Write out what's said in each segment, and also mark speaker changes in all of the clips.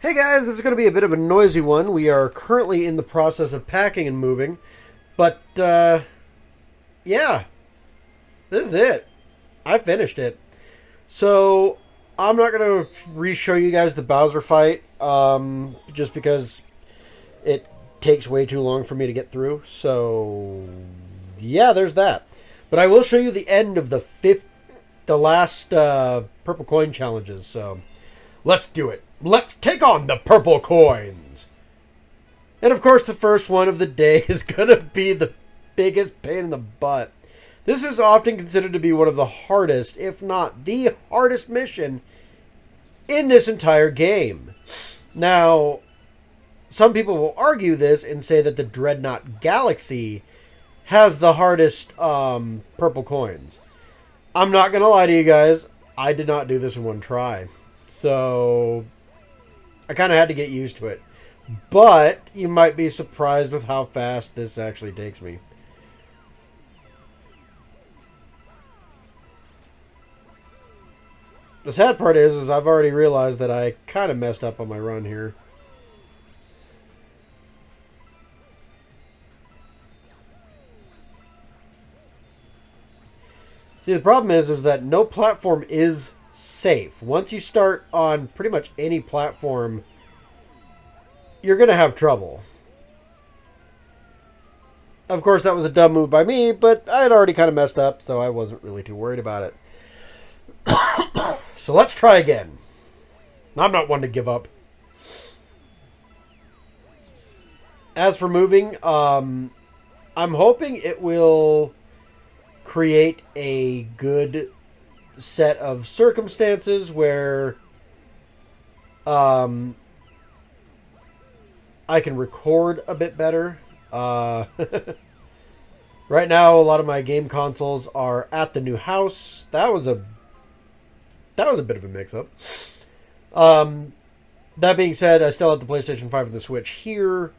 Speaker 1: Hey guys, this is going to be a bit of a noisy one. We are currently in the process of packing and moving, but yeah, this is it. I finished it. So I'm not going to re-show you guys the Bowser fight, just because it takes way too long for me to get through. So yeah, there's that. But I will show you the end of the last purple coin challenges. So let's do it. Let's take on the purple coins. And of course, the first one of the day is going to be the biggest pain in the butt. This is often considered to be one of the hardest, if not the hardest mission in this entire game. Now, some people will argue this and say that the Dreadnought Galaxy has the hardest purple coins. I'm not going to lie to you guys. I did not do this in one try. So I kind of had to get used to it. But you might be surprised with how fast this actually takes me. The sad part is I've already realized that I kind of messed up on my run here. See, the problem is that no platform is safe. Once you start on pretty much any platform, you're going to have trouble. Of course, that was a dumb move by me, but I had already kind of messed up, so I wasn't really too worried about it. So let's try again. I'm not one to give up. As for moving, I'm hoping it will create a good set of circumstances where I can record a bit better. Right now, a lot of my game consoles are at the new house. That was a bit of a mix-up. That being said, I still have the PlayStation 5 and the Switch here,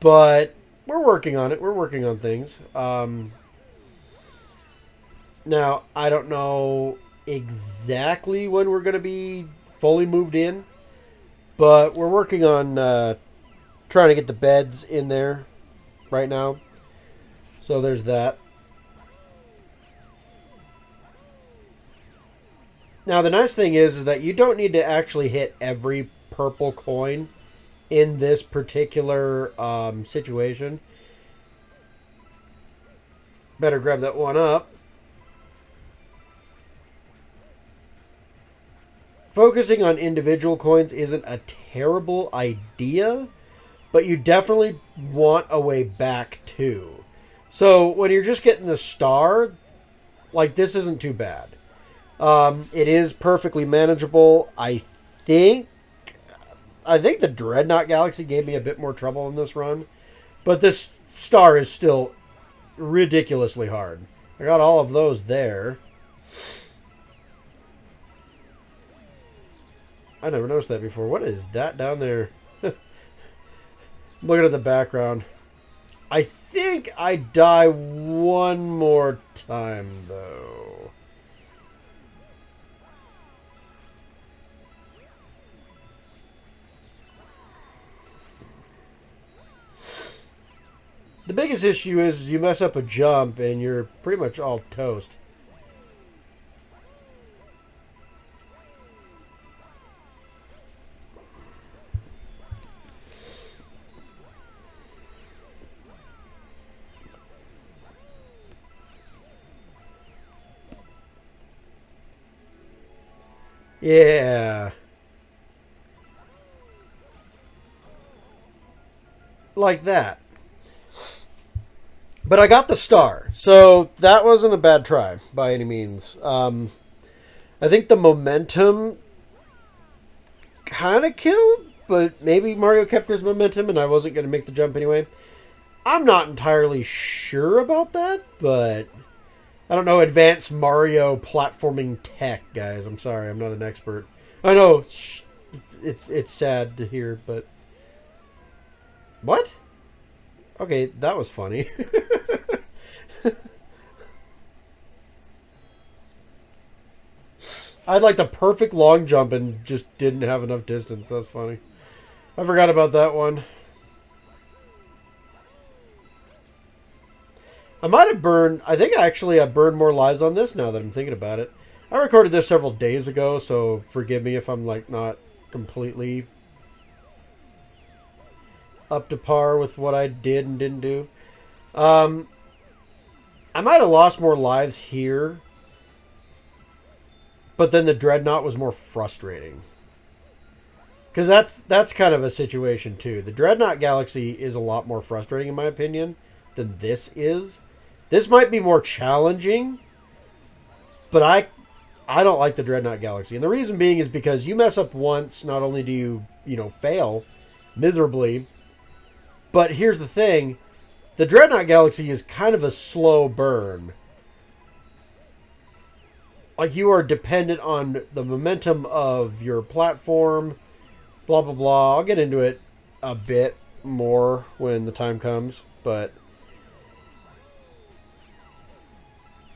Speaker 1: but we're working on it. We're working on things. Now, I don't know exactly when we're going to be fully moved in, but we're working on trying to get the beds in there right now. So there's that. Now, the nice thing is that you don't need to actually hit every purple coin in this particular situation. Better grab that one up. Focusing on individual coins isn't a terrible idea, but you definitely want a way back too. So when you're just getting the star, like, this isn't too bad. It is perfectly manageable. I think the Dreadnought Galaxy gave me a bit more trouble in this run, but this star is still ridiculously hard. I got all of those there. I never noticed that before. What is that down there? Looking at the background. I think I die one more time, though. The biggest issue is you mess up a jump and you're pretty much all toast. Yeah. Like that. But I got the star, so that wasn't a bad try by any means. I think the momentum kind of killed, but maybe Mario kept his momentum and I wasn't going to make the jump anyway. I'm not entirely sure about that, but I don't know advanced Mario platforming tech, guys. I'm sorry, I'm not an expert. I know it's sad to hear, but what? Okay, that was funny. I had like the perfect long jump and just didn't have enough distance. That's funny. I forgot about that one. I might have burned... I think actually I burned more lives on this now that I'm thinking about it. I recorded this several days ago, so forgive me if I'm like not completely up to par with what I did and didn't do. I might have lost more lives here, but then the Dreadnought was more frustrating. Because that's kind of a situation too. The Dreadnought Galaxy is a lot more frustrating in my opinion than this is. This might be more challenging, but I don't like the Dreadnought Galaxy. And the reason being is because you mess up once, not only do you fail miserably, but here's the thing. The Dreadnought Galaxy is kind of a slow burn. Like, you are dependent on the momentum of your platform, blah, blah, blah. I'll get into it a bit more when the time comes, but...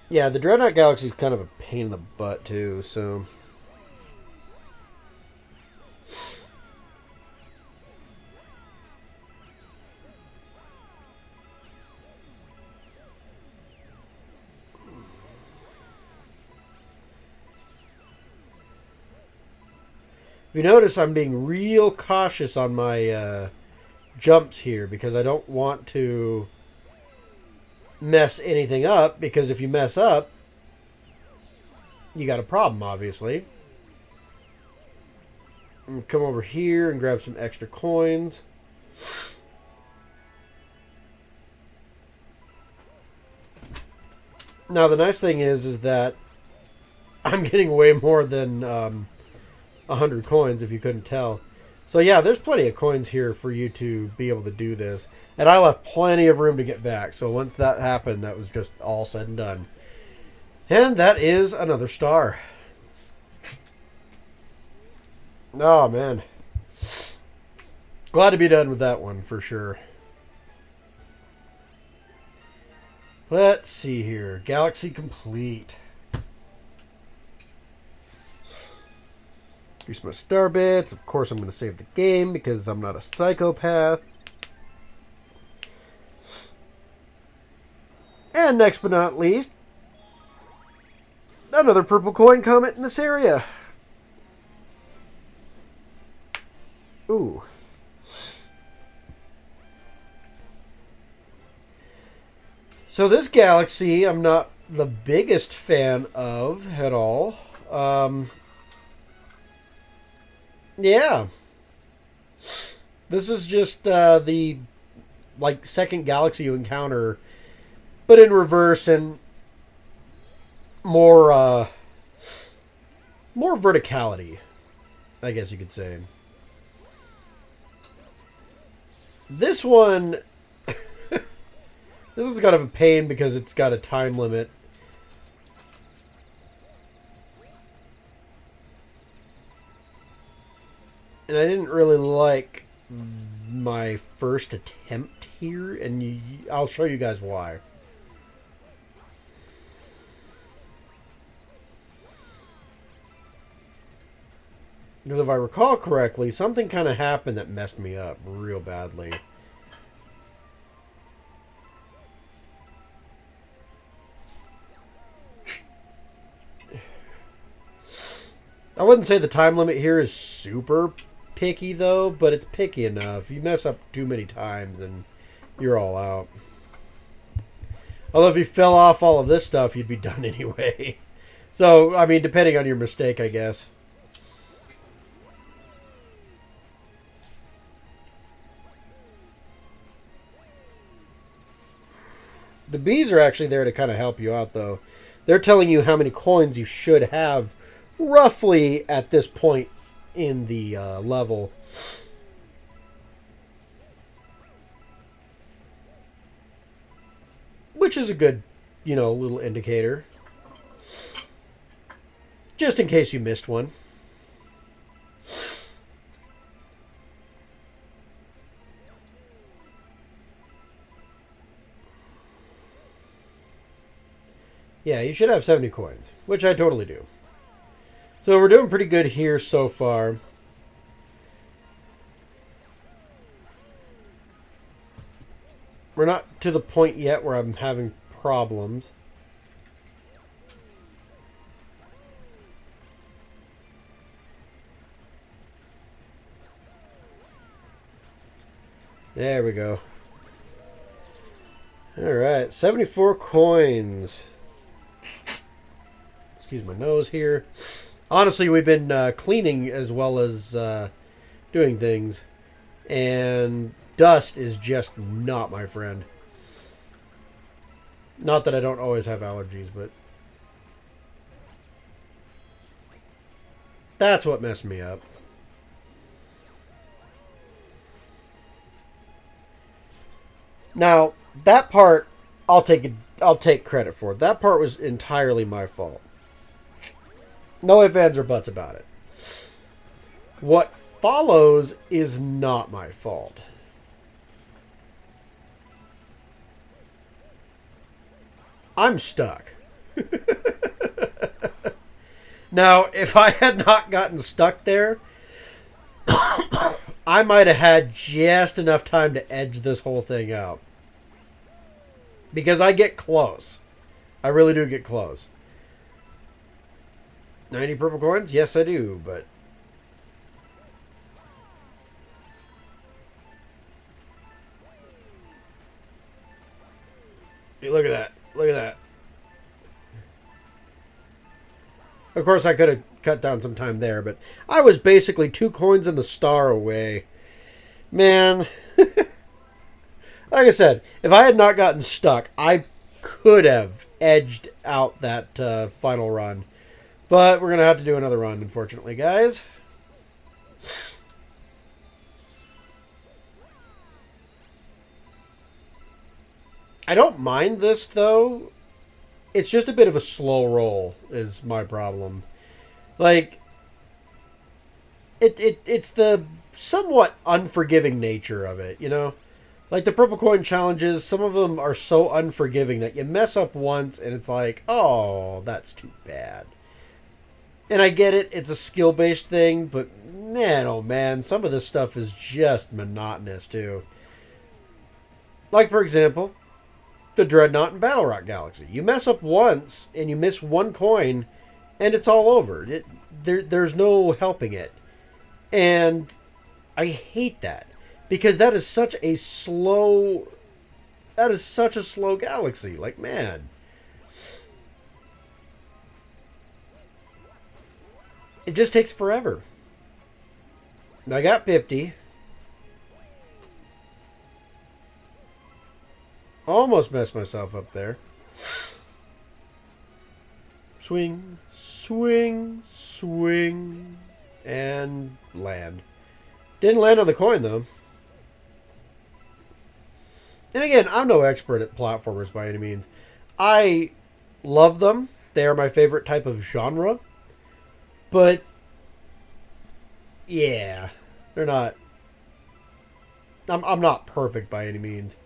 Speaker 1: yeah, the Dreadnought Galaxy is kind of a pain in the butt, too, so... if you notice, I'm being real cautious on my jumps here, because I don't want to mess anything up, because if you mess up, you got a problem, obviously. Come over here and grab some extra coins. Now, the nice thing is that I'm getting way more than 100 coins, if you couldn't tell. So, yeah, there's plenty of coins here for you to be able to do this. And I left plenty of room to get back. So, once that happened, that was just all said and done. And that is another star. Oh, man. Glad to be done with that one, for sure. Let's see here. Galaxy complete. Here's my star bits. Of course, I'm going to save the game because I'm not a psychopath. And next but not least, another purple coin comet in this area. Ooh. So this galaxy, I'm not the biggest fan of at all. Yeah. This is just the second galaxy you encounter, but in reverse and more verticality, I guess you could say. This one, this one's kind of a pain because it's got a time limit. And I didn't really like my first attempt here, and I'll show you guys why. Because if I recall correctly, something kind of happened that messed me up real badly. I wouldn't say the time limit here is super picky, though, but it's picky enough. You mess up too many times and you're all out. Although if you fell off all of this stuff, you'd be done anyway. So, I mean, depending on your mistake, I guess. The bees are actually there to kind of help you out, though. They're telling you how many coins you should have roughly at this point in the level. Which is a good, little indicator. Just in case you missed one. Yeah, you should have 70 coins, which I totally do. So we're doing pretty good here so far. We're not to the point yet where I'm having problems. There we go. Alright, 74 coins. Excuse my nose here. Honestly, we've been cleaning as well as doing things. And dust is just not my friend. Not that I don't always have allergies, but that's what messed me up. Now, that part I'll take credit for. That part was entirely my fault. No ifs, ands, or buts about it. What follows is not my fault. I'm stuck. Now, if I had not gotten stuck there, I might have had just enough time to edge this whole thing out. Because I get close. I really do get close. 90 purple coins? Yes, I do, but... Hey, look at that. Look at that. Of course, I could have cut down some time there, but I was basically 2 coins and the star away. Man. Like I said, if I had not gotten stuck, I could have edged out that final run. But we're going to have to do another run, unfortunately, guys. I don't mind this, though. It's just a bit of a slow roll is my problem. Like, it's the somewhat unforgiving nature of it, you know? Like the purple coin challenges, some of them are so unforgiving that you mess up once and it's like, oh, that's too bad. And I get it, it's a skill-based thing, but man, oh man, some of this stuff is just monotonous too. Like, for example, the Dreadnought in Battle Rock Galaxy. You mess up once and you miss 1 coin and it's all over. There's no helping it. And I hate that. Because that is such a slow galaxy. Like, man. It just takes forever. And I got 50. Almost messed myself up there. Swing, swing, swing, and land. Didn't land on the coin, though. And again, I'm no expert at platformers by any means. I love them. They are my favorite type of genre. But, yeah, they're not... I'm not perfect by any means.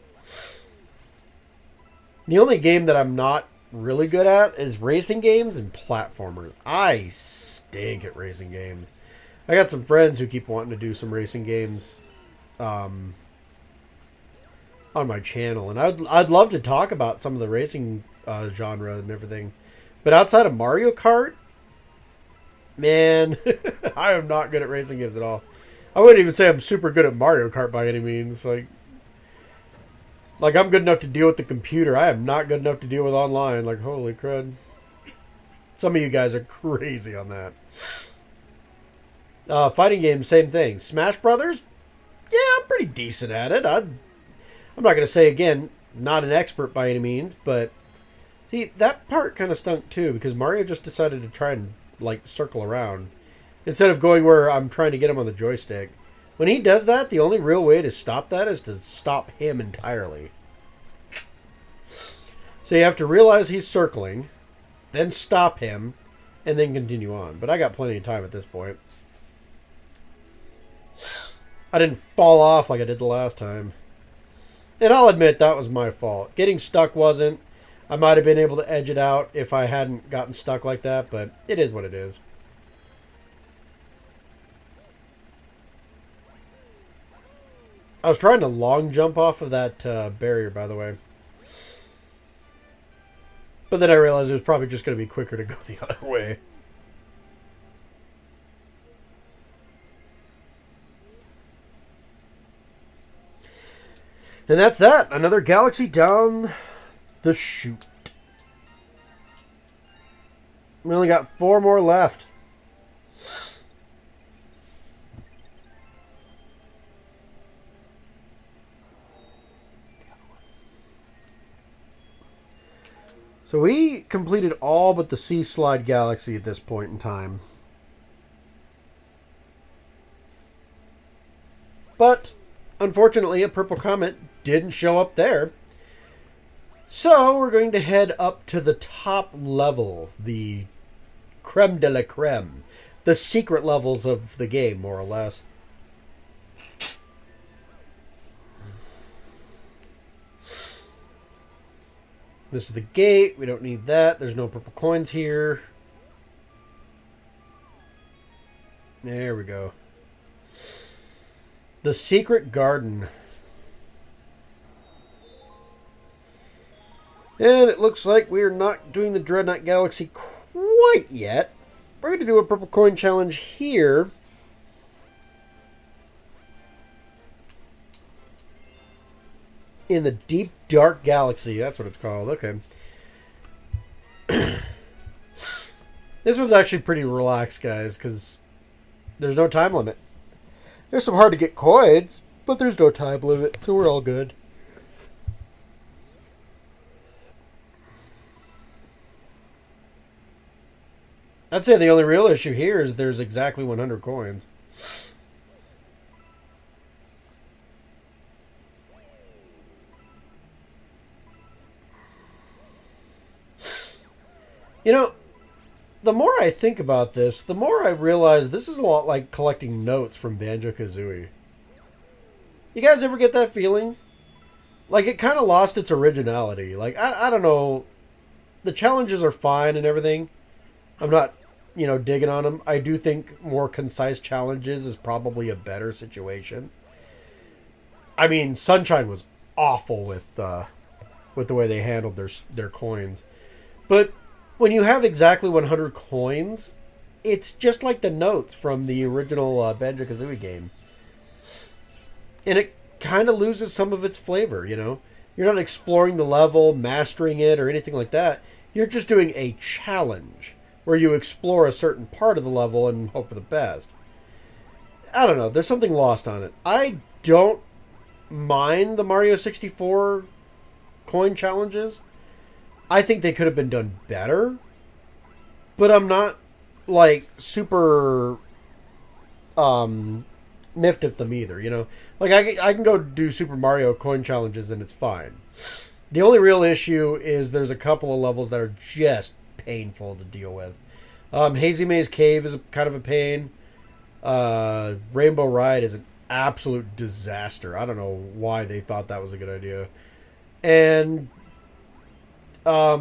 Speaker 1: The only game that I'm not really good at is racing games and platformers. I stink at racing games. I got some friends who keep wanting to do some racing games on my channel, and I'd love to talk about some of the racing genre and everything. But outside of Mario Kart, man, I am not good at racing games at all. I wouldn't even say I'm super good at Mario Kart by any means. Like I'm good enough to deal with the computer. I am not good enough to deal with online. Like, holy crud. Some of you guys are crazy on that. Fighting games, same thing. Smash Brothers? Yeah, I'm pretty decent at it. I'm not going to say, again, not an expert by any means, but see, that part kind of stunk too, because Mario just decided to try and, like, circle around instead of going where I'm trying to get him on the joystick. When he does that, the only real way to stop that is to stop him entirely. So you have to realize he's circling, then stop him, and then continue on. But I got plenty of time at this point. I didn't fall off like I did the last time. And I'll admit that was my fault. Getting stuck wasn't. I might have been able to edge it out if I hadn't gotten stuck like that, but it is what it is. I was trying to long jump off of that barrier, by the way. But then I realized it was probably just going to be quicker to go the other way. And that's that. Another galaxy down the chute. We only got 4 more left. So we completed all but the Sea Slide Galaxy at this point in time. But, unfortunately, a purple comet didn't show up there. So we're going to head up to the top level, the creme de la creme, the secret levels of the game, more or less. This is the gate. We don't need that. There's no purple coins here. There we go. The secret garden. And it looks like we are not doing the Dreadnought Galaxy quite yet. We're going to do a purple coin challenge here. In the Deep Dark Galaxy. That's what it's called. Okay. This one's actually pretty relaxed, guys, because there's no time limit. There's some hard to get coins, but there's no time limit, so we're all good. I'd say the only real issue here is there's exactly 100 coins. You know, the more I think about this, the more I realize this is a lot like collecting notes from Banjo-Kazooie. You guys ever get that feeling? Like, it kind of lost its originality. Like, I don't know. The challenges are fine and everything. I'm not, digging on them. I do think more concise challenges is probably a better situation. I mean, Sunshine was awful with the way they handled their coins. But when you have exactly 100 coins, it's just like the notes from the original Banjo-Kazooie game. And it kind of loses some of its flavor, You're not exploring the level, mastering it, or anything like that. You're just doing a challenge where you explore a certain part of the level and hope for the best. I don't know. There's something lost on it. I don't mind the Mario 64 coin challenges. I think they could have been done better, but I'm not super miffed at them either, Like I can go do Super Mario coin challenges and it's fine. The only real issue is there's a couple of levels that are just painful to deal with. Hazy Maze Cave is kind of a pain. Rainbow Ride is an absolute disaster. I don't know why they thought that was a good idea. And I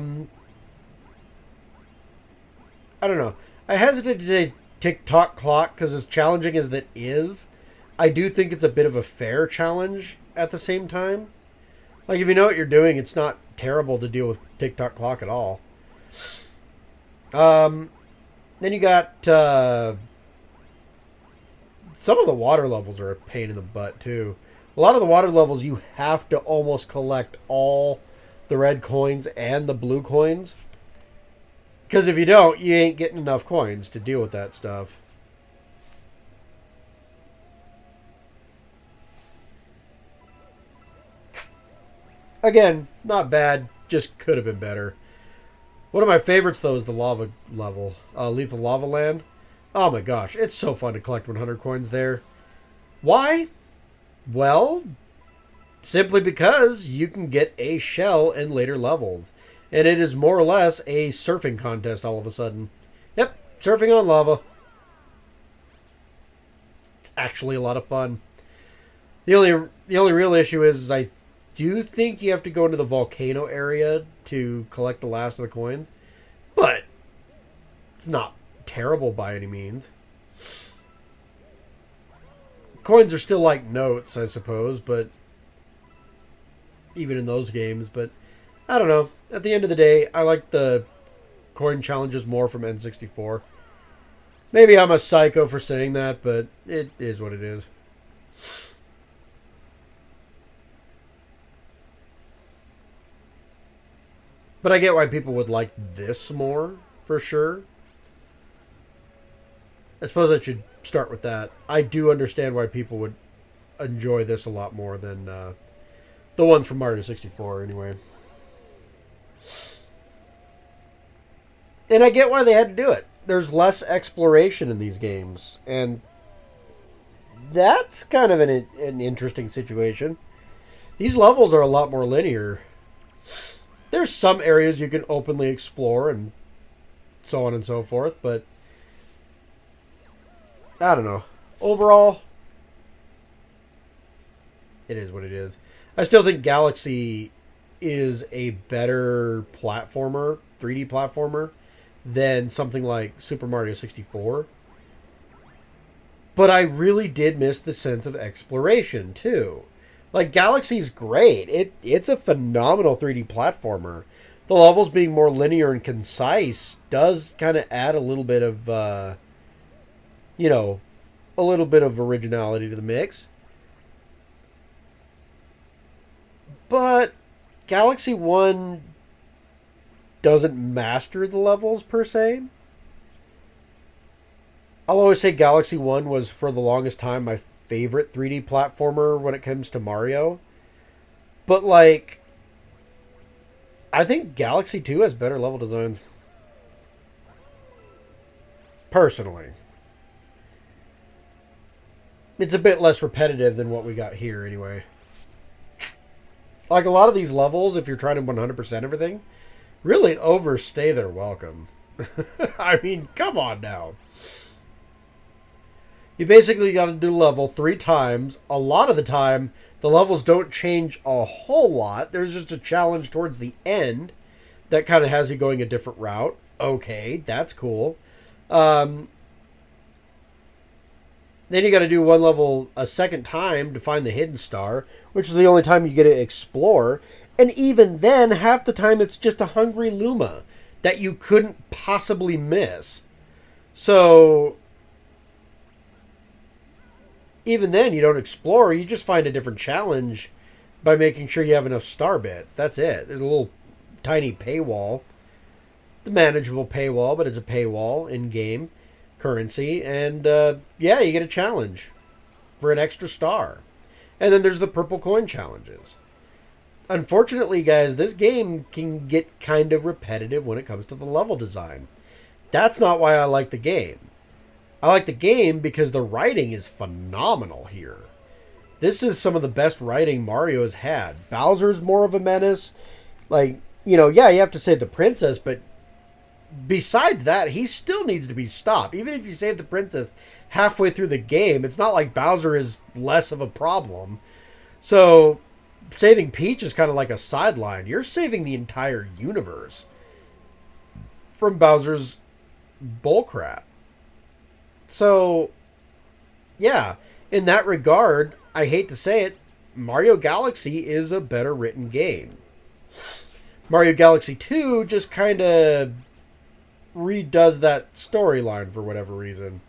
Speaker 1: don't know. I hesitate to say Tick-Tock Clock because as challenging as that is, I do think it's a bit of a fair challenge at the same time. Like, if you know what you're doing, it's not terrible to deal with Tick-Tock Clock at all. Then you got some of the water levels are a pain in the butt, too. A lot of the water levels, you have to almost collect all the red coins and the blue coins. Because if you don't, you ain't getting enough coins to deal with that stuff. Again, not bad. Just could have been better. One of my favorites, though, is the lava level. Lethal Lava Land. Oh my gosh, it's so fun to collect 100 coins there. Why? Well, simply because you can get a shell in later levels. And it is more or less a surfing contest all of a sudden. Yep, surfing on lava. It's actually a lot of fun. The only real issue is I do think you have to go into the volcano area to collect the last of the coins. But it's not terrible by any means. Coins are still like notes, I suppose, but even in those games. But I don't know. At the end of the day, I like the coin challenges more from N64. Maybe I'm a psycho for saying that, but it is what it is. But I get why people would like this more, for sure. I suppose I should start with that. I do understand why people would enjoy this a lot more than the ones from Mario 64, anyway. And I get why they had to do it. There's less exploration in these games, and that's kind of an interesting situation. These levels are a lot more linear. There's some areas you can openly explore and so on and so forth, but I don't know. Overall, it is what it is. I still think Galaxy is a better platformer, 3D platformer, than something like Super Mario 64. But I really did miss the sense of exploration, too. Like, Galaxy's great. It's a phenomenal 3D platformer. The levels being more linear and concise does kind of add a little bit of, a little bit of originality to the mix. But Galaxy 1 doesn't master the levels, per se. I'll always say Galaxy 1 was, for the longest time, my favorite 3D platformer when it comes to Mario. But, like, I think Galaxy 2 has better level designs. Personally. It's a bit less repetitive than what we got here, anyway. Like, a lot of these levels, if you're trying to 100% everything, really overstay their welcome. I mean, come on now. You basically got to do level 3 times. A lot of the time, the levels don't change a whole lot. There's just a challenge towards the end that kind of has you going a different route. Okay, that's cool. Then you got to do one level a second time to find the hidden star, which is the only time you get to explore. And even then, half the time it's just a hungry Luma that you couldn't possibly miss. So even then, you don't explore. You just find a different challenge by making sure you have enough star bits. That's it. There's a little tiny paywall. The manageable paywall, but it's a paywall in-game currency. And, yeah, you get a challenge for an extra star. And then there's the purple coin challenges. Unfortunately, guys, this game can get kind of repetitive when it comes to the level design. That's not why I like the game. I like the game because the writing is phenomenal here. This is some of the best writing Mario has had. Bowser's more of a menace. Like, yeah, you have to save the princess, but besides that, he still needs to be stopped. Even if you save the princess halfway through the game, it's not like Bowser is less of a problem. So saving Peach is kind of like a sideline. You're saving the entire universe from Bowser's bullcrap. So, yeah, in that regard, I hate to say it, Mario Galaxy is a better written game. Mario Galaxy 2 just kind of redoes that storyline for whatever reason.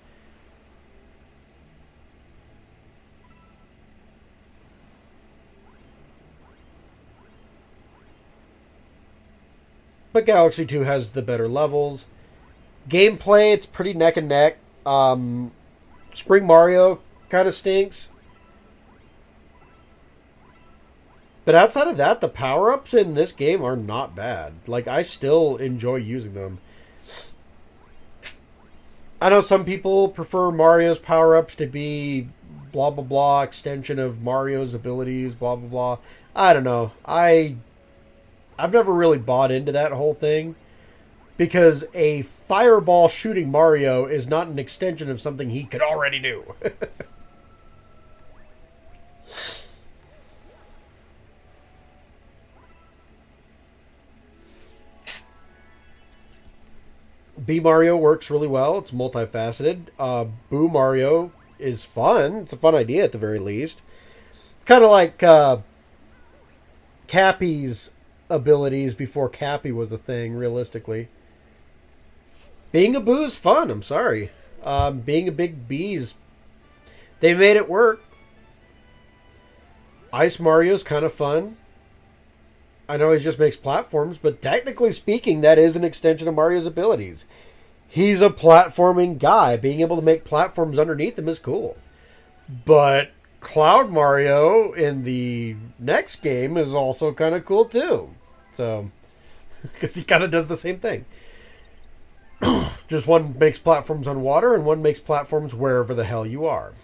Speaker 1: But Galaxy 2 has the better levels. Gameplay, it's pretty neck and neck. Spring Mario kind of stinks. But outside of that, the power-ups in this game are not bad. Like, I still enjoy using them. I know some people prefer Mario's power-ups to be blah, blah, blah, extension of Mario's abilities, blah, blah, blah. I don't know. I've never really bought into that whole thing. Because a fireball shooting Mario is not an extension of something he could already do. B Mario works really well. It's multifaceted. Boo Mario is fun. It's a fun idea at the very least. It's kind of like Cappy's abilities before Cappy was a thing, realistically. Being a boo is fun, I'm sorry. Being a big bees, they made it work. Ice Mario's kind of fun. I know he just makes platforms, but technically speaking, that is an extension of Mario's abilities. He's a platforming guy. Being able to make platforms underneath him is cool. But Cloud Mario in the next game is also kind of cool too. So, because he kind of does the same thing. Just one makes platforms on water and one makes platforms wherever the hell you are.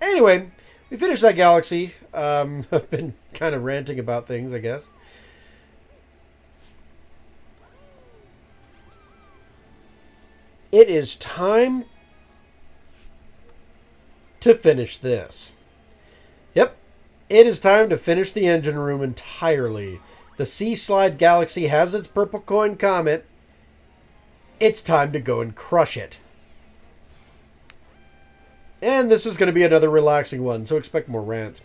Speaker 1: Anyway, we finished that galaxy. I've been kind of ranting about things, I guess. It is time to finish this. Yep, it is time to finish the engine room entirely. The Sea Slide Galaxy has its purple coin comet. It's time to go and crush it. And this is going to be another relaxing one, so expect more rants.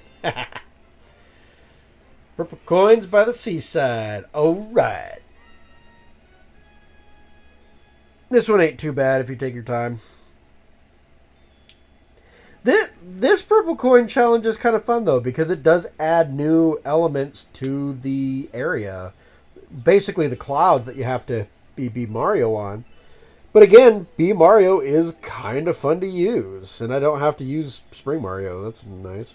Speaker 1: Purple coins by the seaside. Alright. This one ain't too bad if you take your time. This purple coin challenge is kind of fun, though, because it does add new elements to the area. Basically, the clouds that you have to be Mario on. But again, be Mario is kind of fun to use. And I don't have to use Spring Mario. That's nice.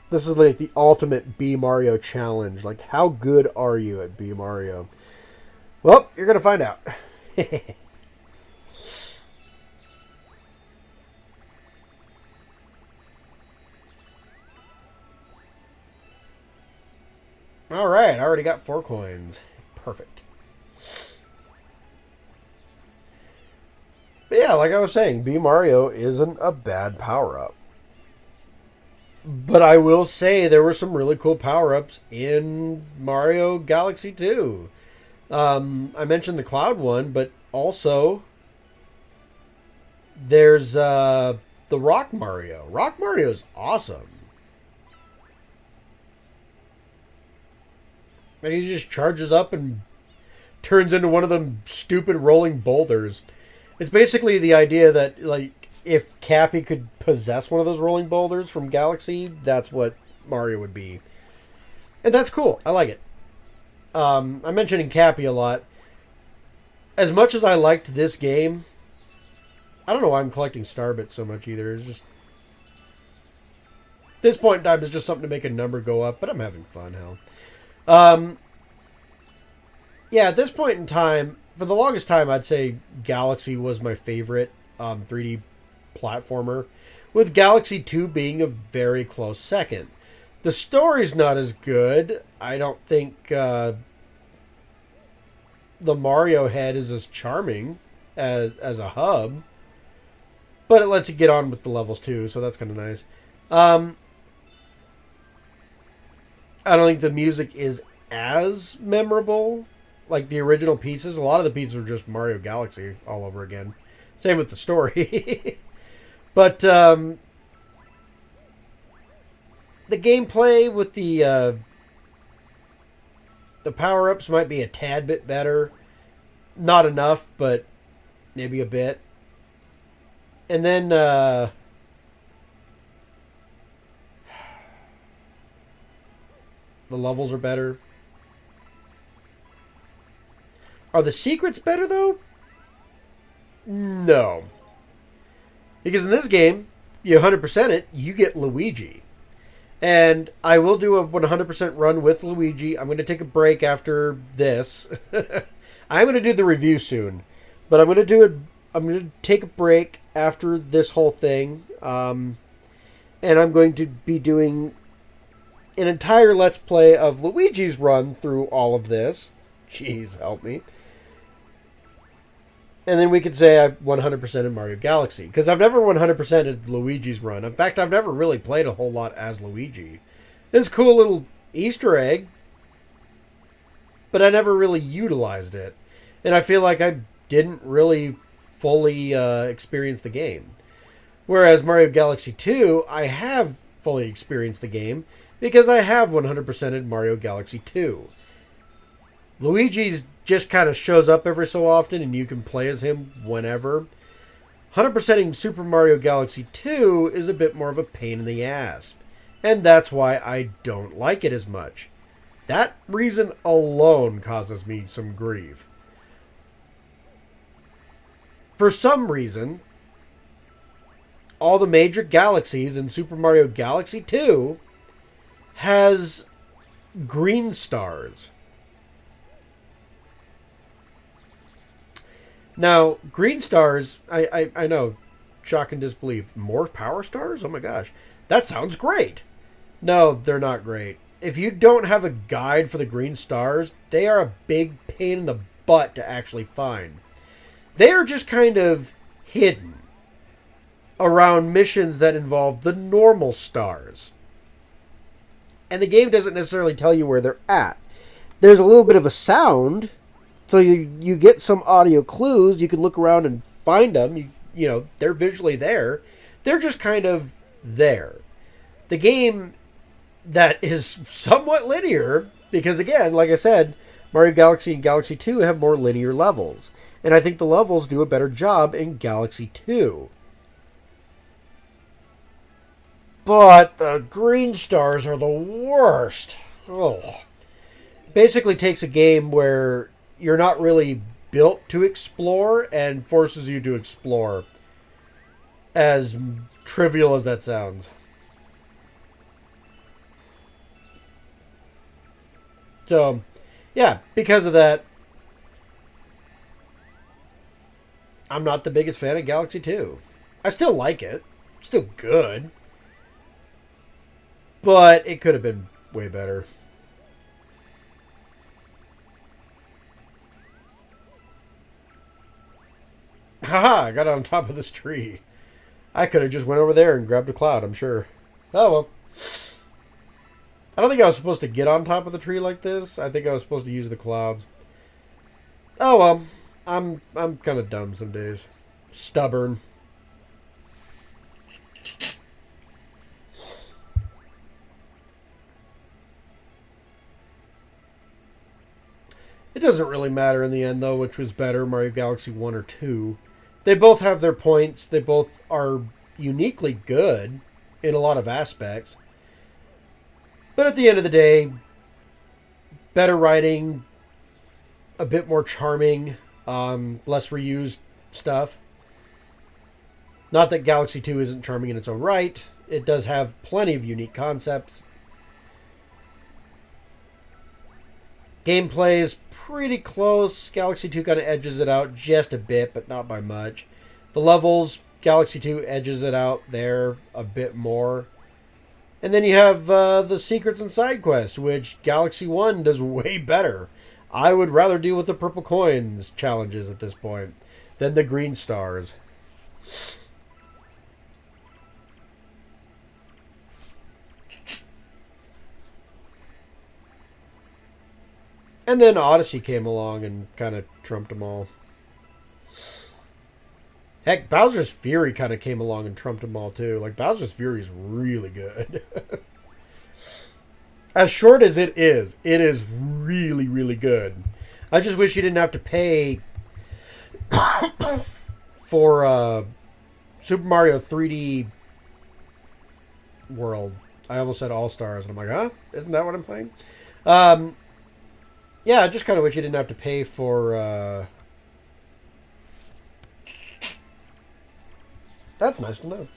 Speaker 1: This is like the ultimate Be Mario challenge. Like, how good are you at Be Mario? Well, you're going to find out. Alright, I already got 4 coins. Perfect. But yeah, like I was saying, Be Mario isn't a bad power-up. But I will say there were some really cool power-ups in Mario Galaxy 2. I mentioned the Cloud one, but also there's the Rock Mario. Rock Mario's awesome. And he just charges up and turns into one of them stupid rolling boulders. It's basically the idea that, like, if Cappy could possess one of those rolling boulders from Galaxy, that's what Mario would be. And that's cool. I like it. I'm mentioning Cappy a lot. As much as I liked this game, I don't know why I'm collecting star bits so much either. It's just... this point in time is just something to make a number go up, but I'm having fun, hell. Yeah, at this point in time, for the longest time, I'd say Galaxy was my favorite 3D platformer, with Galaxy 2 being a very close second. The story's not as good. I don't think the Mario head is as charming as a hub, but it lets you get on with the levels too, so that's kind of nice. I don't think the music is as memorable like the original pieces. A lot of the pieces are just Mario Galaxy all over again. Same with the story. But the gameplay with the power-ups might be a tad bit better. Not enough, but maybe a bit. And then the levels are better. Are the secrets better, though? No. Because in this game, you 100% it, you get Luigi. And I will do a 100% run with Luigi. I'm going to take a break after this. I'm going to do the review soon. But I'm going to take a break after this whole thing. And I'm going to be doing an entire Let's Play of Luigi's run through all of this. Jeez, help me. And then we could say I 100% in Mario Galaxy. Because I've never 100%ed Luigi's run. In fact, I've never really played a whole lot as Luigi. It's a cool little Easter egg. but I never really utilized it. And I feel like I didn't really fully experience the game. Whereas Mario Galaxy 2, I have fully experienced the game because I have 100%ed Mario Galaxy 2. Luigi's just kind of shows up every so often and you can play as him whenever. 100%ing Super Mario Galaxy 2 is a bit more of a pain in the ass. And that's why I don't like it as much. That reason alone causes me some grief. For some reason, all the major galaxies in Super Mario Galaxy 2 has green stars. Now, green stars, I know, shock and disbelief. More power stars? Oh my gosh. That sounds great. No, they're not great. If you don't have a guide for the green stars, they are a big pain in the butt to actually find. They are just kind of hidden around missions that involve the normal stars. And the game doesn't necessarily tell you where they're at. There's a little bit of a sound, so you get some audio clues. You can look around and find them. You know, they're visually there. They're just kind of there. The game that is somewhat linear, because again, like I said, Mario Galaxy and Galaxy 2 have more linear levels. And I think the levels do a better job in Galaxy 2. But the green stars are the worst. Ugh. Basically takes a game where you're not really built to explore and forces you to explore. As trivial as that sounds. So, yeah, because of that, I'm not the biggest fan of Galaxy 2. I still like it. Still good. But it could have been way better. Haha, I got on top of this tree. I could have just went over there and grabbed a cloud, I'm sure. Oh well. I don't think I was supposed to get on top of the tree like this. I think I was supposed to use the clouds. Oh well. I'm kind of dumb some days. Stubborn. It doesn't really matter in the end, though, which was better, Mario Galaxy 1 or 2. They both have their points. They both are uniquely good in a lot of aspects. But at the end of the day, better writing, a bit more charming, less reused stuff. Not that Galaxy 2 isn't charming in its own right. It does have plenty of unique concepts. Gameplay is pretty close. Galaxy 2 kind of edges it out just a bit, but not by much. The levels, Galaxy 2 edges it out there a bit more. And then you have the secrets and side quests, which Galaxy 1 does way better. I would rather deal with the purple coins challenges at this point than the green stars. And then Odyssey came along and kind of trumped them all. Heck, Bowser's Fury kind of came along and trumped them all too. Like, Bowser's Fury is really good. As short as it is really, really good. I just wish you didn't have to pay for Super Mario 3D World. I almost said All-Stars, and I'm like, huh? Isn't that what I'm playing? Yeah, I just kind of wish you didn't have to pay for... That's nice to know.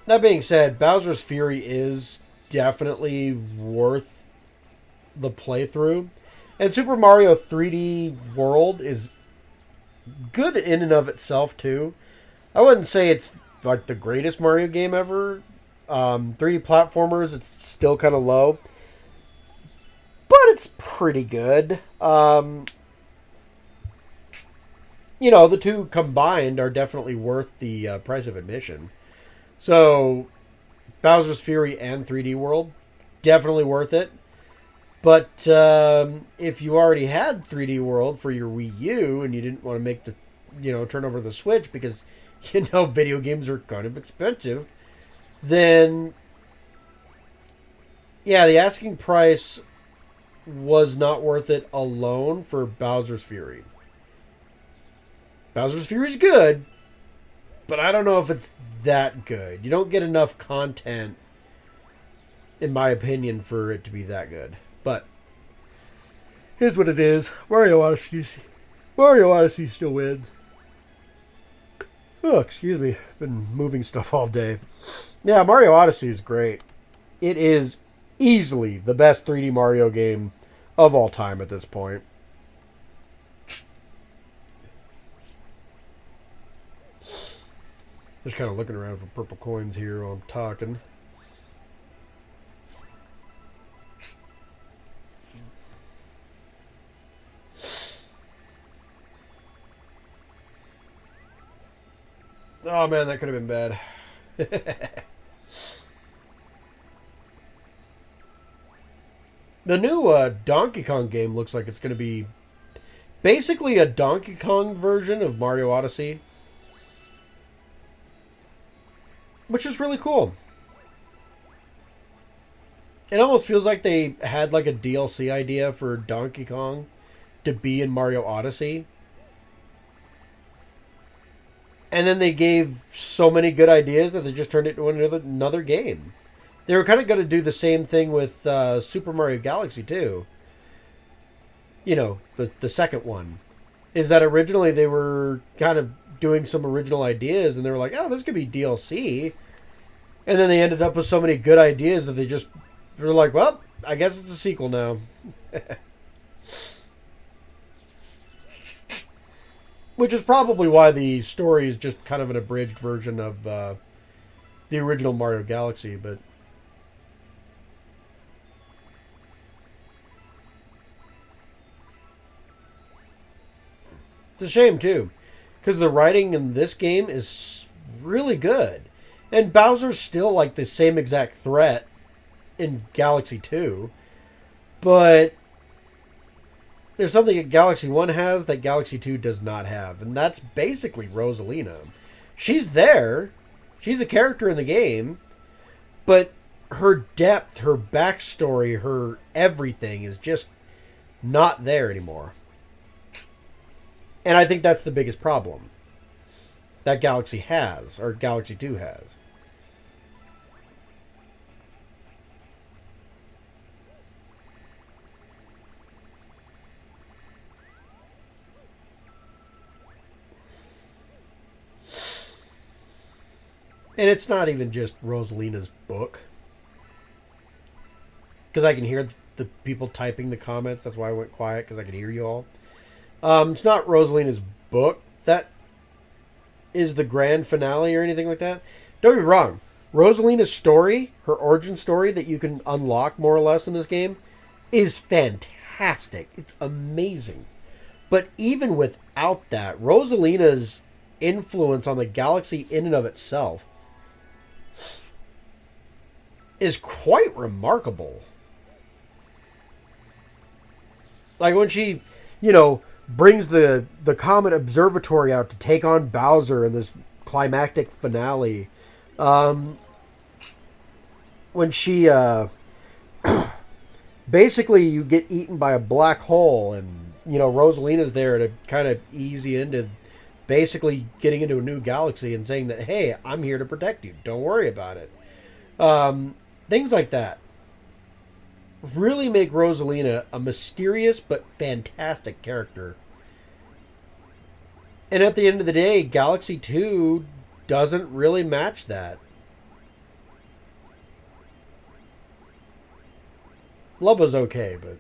Speaker 1: That being said, Bowser's Fury is definitely worth the playthrough. And Super Mario 3D World is good in and of itself, too. I wouldn't say it's like the greatest Mario game ever. 3D platformers, it's still kind of low. But it's pretty good. You know, the two combined are definitely worth the price of admission. So, Bowser's Fury and 3D World. Definitely worth it. But if you already had 3D World for your Wii U and you didn't want to make the, turn over the Switch because, video games are kind of expensive, then, yeah, the asking price was not worth it alone for Bowser's Fury. Bowser's Fury is good, but I don't know if it's that good. You don't get enough content, in my opinion, for it to be that good. But here's what it is. Mario Odyssey still wins. Oh, excuse me. I've been moving stuff all day. Yeah, Mario Odyssey is great. It is easily the best 3D Mario game of all time at this point. Just kind of looking around for purple coins here while I'm talking. Oh man, that could have been bad. The new Donkey Kong game looks like it's going to be basically a Donkey Kong version of Mario Odyssey, which is really cool. It almost feels like they had like a DLC idea for Donkey Kong to be in Mario Odyssey. And then they gave so many good ideas that they just turned it into another game. They were kind of going to do the same thing with Super Mario Galaxy too. The second one. Is that originally they were kind of doing some original ideas and they were like, oh, this could be DLC. And then they ended up with so many good ideas that they were like, well, I guess it's a sequel now. Which is probably why the story is just kind of an abridged version of the original Mario Galaxy, but it's a shame too, because the writing in this game is really good. And Bowser's still like the same exact threat in Galaxy 2, but there's something that Galaxy 1 has that Galaxy 2 does not have, and that's basically Rosalina. She's there. She's a character in the game, but her depth, her backstory, her everything is just not there anymore. And I think that's the biggest problem that Galaxy has, or Galaxy 2 has. And it's not even just Rosalina's book. Because I can hear the people typing the comments. That's why I went quiet, because I could hear you all. It's not Rosalina's book that is the grand finale or anything like that. Don't get me wrong. Rosalina's story, her origin story that you can unlock more or less in this game, is fantastic. It's amazing. But even without that, Rosalina's influence on the galaxy in and of itself is quite remarkable. Like when she, brings the Comet Observatory out to take on Bowser in this climactic finale. When she, basically you get eaten by a black hole and, Rosalina's there to kind of ease you into basically getting into a new galaxy and saying that, hey, I'm here to protect you. Don't worry about it. Things like that really make Rosalina a mysterious but fantastic character. And at the end of the day, Galaxy 2 doesn't really match that. Lubba's okay, but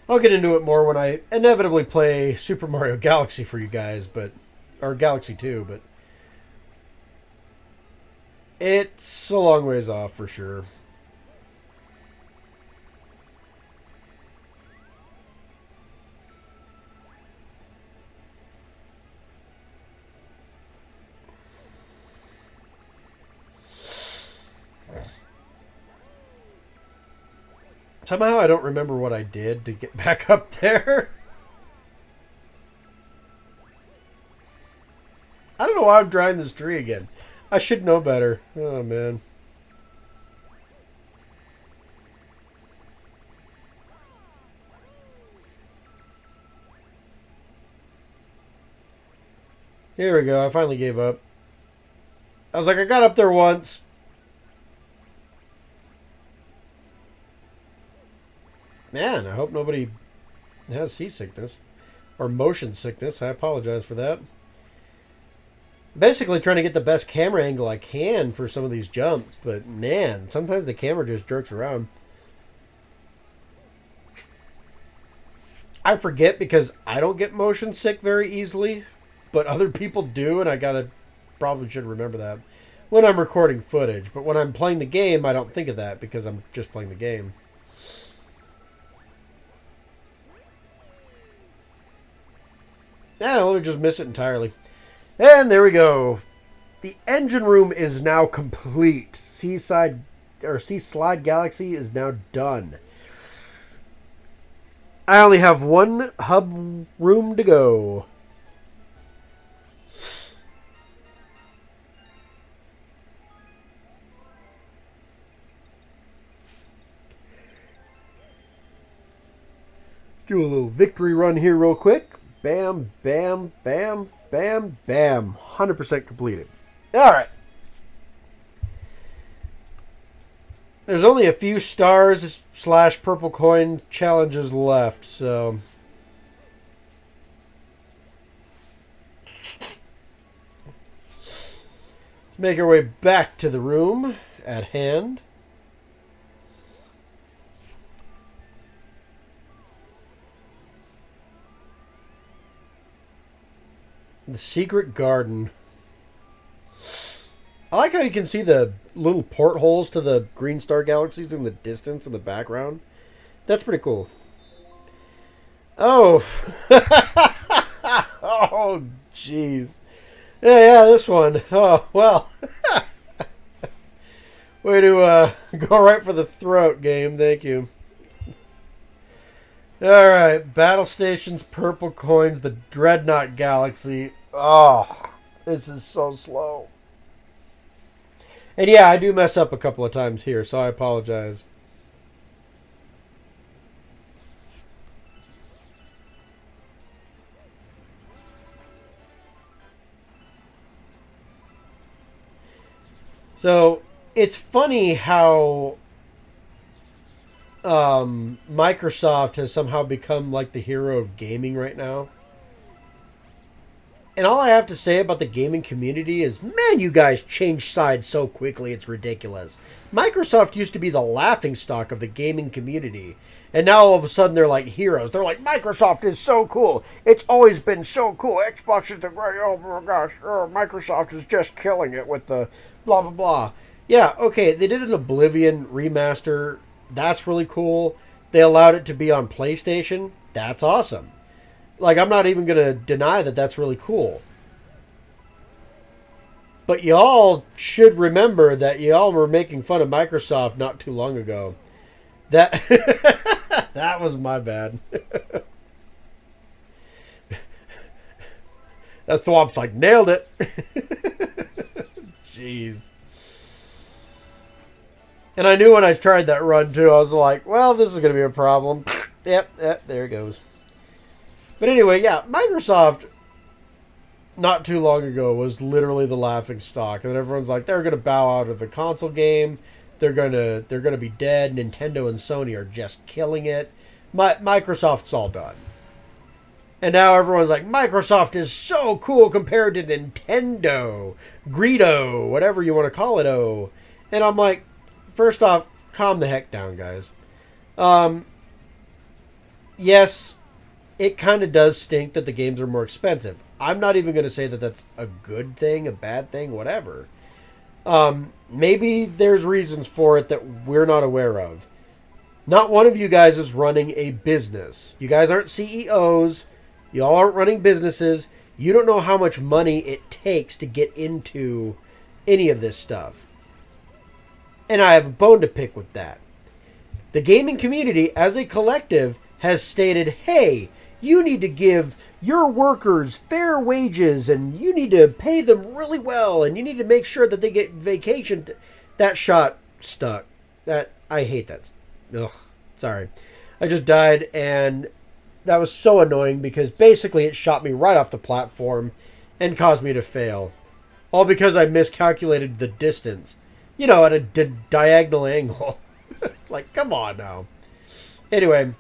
Speaker 1: I'll get into it more when I inevitably play Super Mario Galaxy for you guys, or Galaxy 2, but it's a long ways off for sure. Somehow I don't remember what I did to get back up there. I don't know why I'm drying this tree again. I should know better. Oh, man. Here we go. I finally gave up. I was like, I got up there once. Man, I hope nobody has seasickness. Or motion sickness. I apologize for that. Basically trying to get the best camera angle I can for some of these jumps. But, man, sometimes the camera just jerks around. I forget because I don't get motion sick very easily. But other people do, and I probably should remember that when I'm recording footage. But when I'm playing the game, I don't think of that because I'm just playing the game. Yeah, let me just miss it entirely. And there we go. The engine room is now complete. Sea Slide Galaxy is now done. I only have one hub room to go. Do a little victory run here real quick. Bam, bam, bam, bam, bam. 100% completed. Alright. There's only a few stars / purple coin challenges left, so... Let's make our way back to the room at hand. The secret garden. I like how you can see the little portholes to the green star galaxies in the distance in the background. That's pretty cool. Oh. Oh, jeez. Yeah, this one. Oh, well. Way to go right for the throat, game. Thank you. Alright, battle stations, purple coins, the Dreadnought Galaxy. Oh, this is so slow. And yeah, I do mess up a couple of times here, so I apologize. So, it's funny how Microsoft has somehow become like the hero of gaming right now. And all I have to say about the gaming community is, man, you guys change sides so quickly, it's ridiculous. Microsoft used to be the laughingstock of the gaming community. And now all of a sudden they're like heroes. They're like, Microsoft is so cool. It's always been so cool. Xbox is the great, oh my gosh, Microsoft is just killing it with the blah, blah, blah. Yeah, okay, they did an Oblivion remaster. That's really cool. They allowed it to be on PlayStation. That's awesome. Like, I'm not even going to deny that that's really cool. But y'all should remember that y'all were making fun of Microsoft not too long ago. That that was my bad. That Swamp's like, nailed it. Jeez. And I knew when I tried that run, too, I was like, well, this is going to be a problem. Yep, there it goes. But anyway, yeah, Microsoft, not too long ago, was literally the laughing stock. And everyone's like, they're going to bow out of the console game. They're gonna be dead. Nintendo and Sony are just killing it. Microsoft's all done. And now everyone's like, Microsoft is so cool compared to Nintendo. Greedo, whatever you want to call it, oh. And I'm like, first off, calm the heck down, guys. Yes, it kind of does stink that the games are more expensive. I'm not even going to say that that's a good thing, a bad thing, whatever. Maybe there's reasons for it that we're not aware of. Not one of you guys is running a business. You guys aren't CEOs. Y'all aren't running businesses. You don't know how much money it takes to get into any of this stuff. And I have a bone to pick with that. The gaming community, as a collective, has stated, hey, you need to give your workers fair wages and you need to pay them really well and you need to make sure that they get vacation. That shot stuck. I hate that. Ugh, sorry. I just died and that was so annoying because basically it shot me right off the platform and caused me to fail. All because I miscalculated the distance. You know, at a diagonal angle. Like, come on now. Anyway,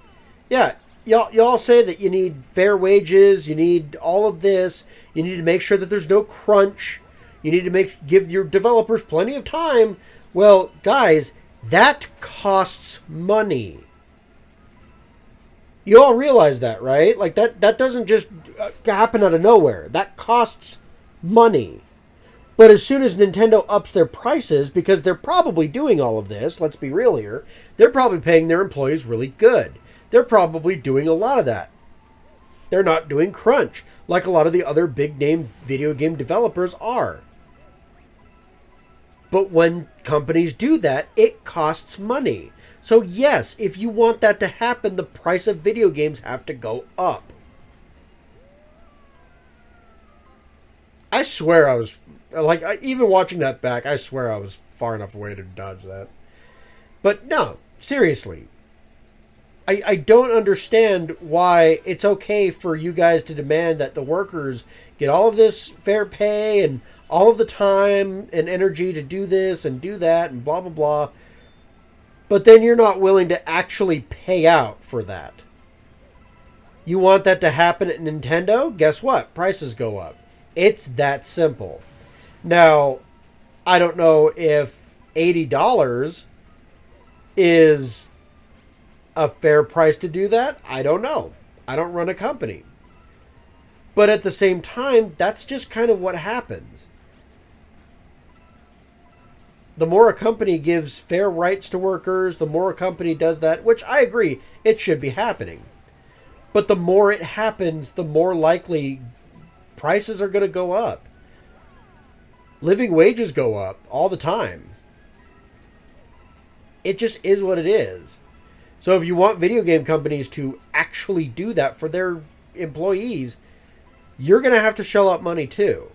Speaker 1: yeah, y'all say that you need fair wages, you need all of this, you need to make sure that there's no crunch, you need to give your developers plenty of time. Well, guys, that costs money. You all realize that, right? Like, that doesn't just happen out of nowhere. That costs money. But as soon as Nintendo ups their prices, because they're probably doing all of this, let's be real here, they're probably paying their employees really good. They're probably doing a lot of that. They're not doing crunch, like a lot of the other big-name video game developers are. But when companies do that, it costs money. So yes, if you want that to happen, the price of video games have to go up. I swear I was... even watching that back, I swear I was far enough away to dodge that. But no, seriously. I don't understand why it's okay for you guys to demand that the workers get all of this fair pay and all of the time and energy to do this and do that and blah, blah, blah. But then you're not willing to actually pay out for that. You want that to happen at Nintendo? Guess what? Prices go up. It's that simple. Now, I don't know if $80 is a fair price to do that. I don't know. I don't run a company. But at the same time, that's just kind of what happens. The more a company gives fair rights to workers, the more a company does that, which I agree, it should be happening. But the more it happens, the more likely prices are going to go up. Living wages go up all the time. It just is what it is. So if you want video game companies to actually do that for their employees, you're going to have to shell out money too.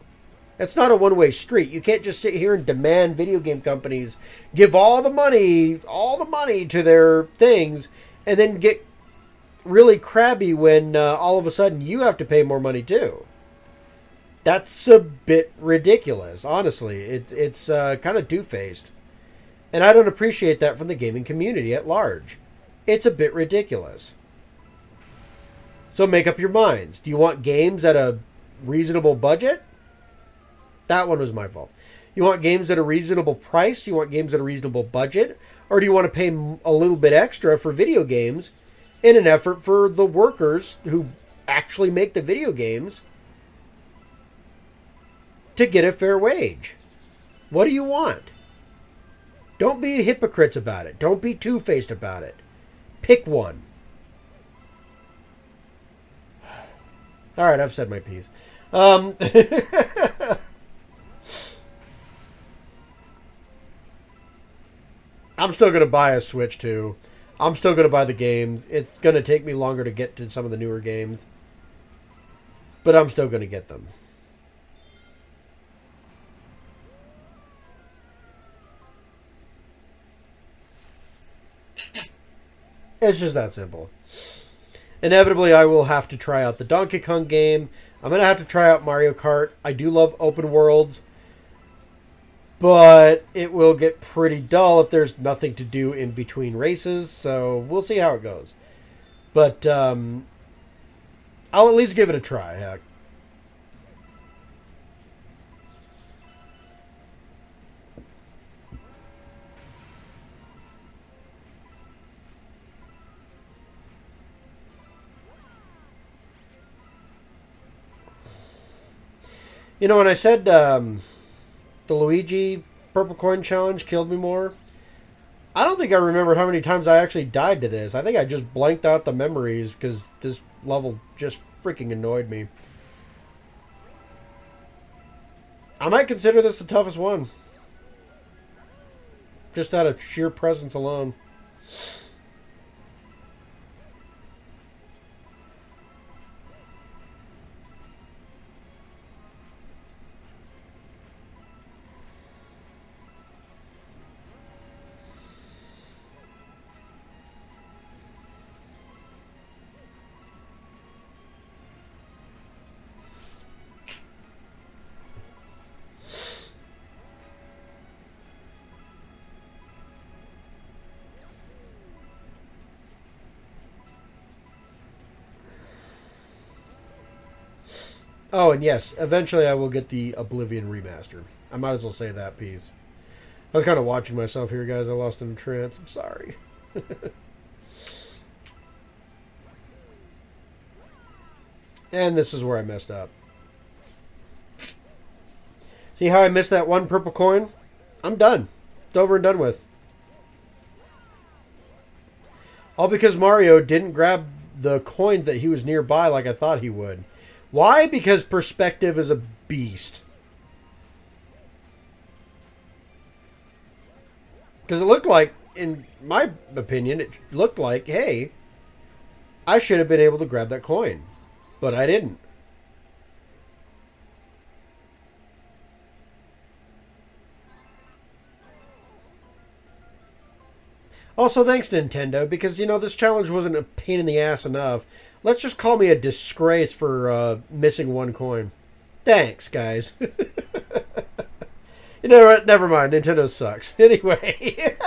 Speaker 1: It's not a one-way street. You can't just sit here and demand video game companies give all the money to their things and then get really crabby when all of a sudden you have to pay more money too. That's a bit ridiculous, honestly. It's kind of two-faced. And I don't appreciate that from the gaming community at large. It's a bit ridiculous. So make up your minds. Do you want games at a reasonable budget? That one was my fault. You want games at a reasonable price? You want games at a reasonable budget? Or do you want to pay a little bit extra for video games in an effort for the workers who actually make the video games to get a fair wage? What do you want? Don't be hypocrites about it. Don't be two-faced about it. Pick one. All right, I've said my piece. I'm still going to buy a Switch 2. I'm still going to buy the games. It's going to take me longer to get to some of the newer games. But I'm still going to get them. It's just that simple. Inevitably, I will have to try out the Donkey Kong game. I'm going to have to try out Mario Kart. I do love open worlds. But it will get pretty dull if there's nothing to do in between races. So we'll see how it goes. But I'll at least give it a try. Heck. You know, when I said the Luigi Purple Coin Challenge killed me more, I don't think I remembered how many times I actually died to this. I think I just blanked out the memories because this level just freaking annoyed me. I might consider this the toughest one. Just out of sheer presence alone. Oh, and yes, eventually I will get the Oblivion remaster. I might as well say that piece. I was kind of watching myself here, guys. I lost in a trance. I'm sorry. And this is where I messed up. See how I missed that one purple coin? I'm done. It's over and done with. All because Mario didn't grab the coins that he was nearby like I thought he would. Why? Because perspective is a beast. Because it looked like, in my opinion, it looked like, hey, I should have been able to grab that coin. But I didn't. Also, thanks Nintendo, because, you know, this challenge wasn't a pain in the ass enough. Let's just call me a disgrace for missing one coin. Thanks, guys. You know what? Never mind. Nintendo sucks. Anyway.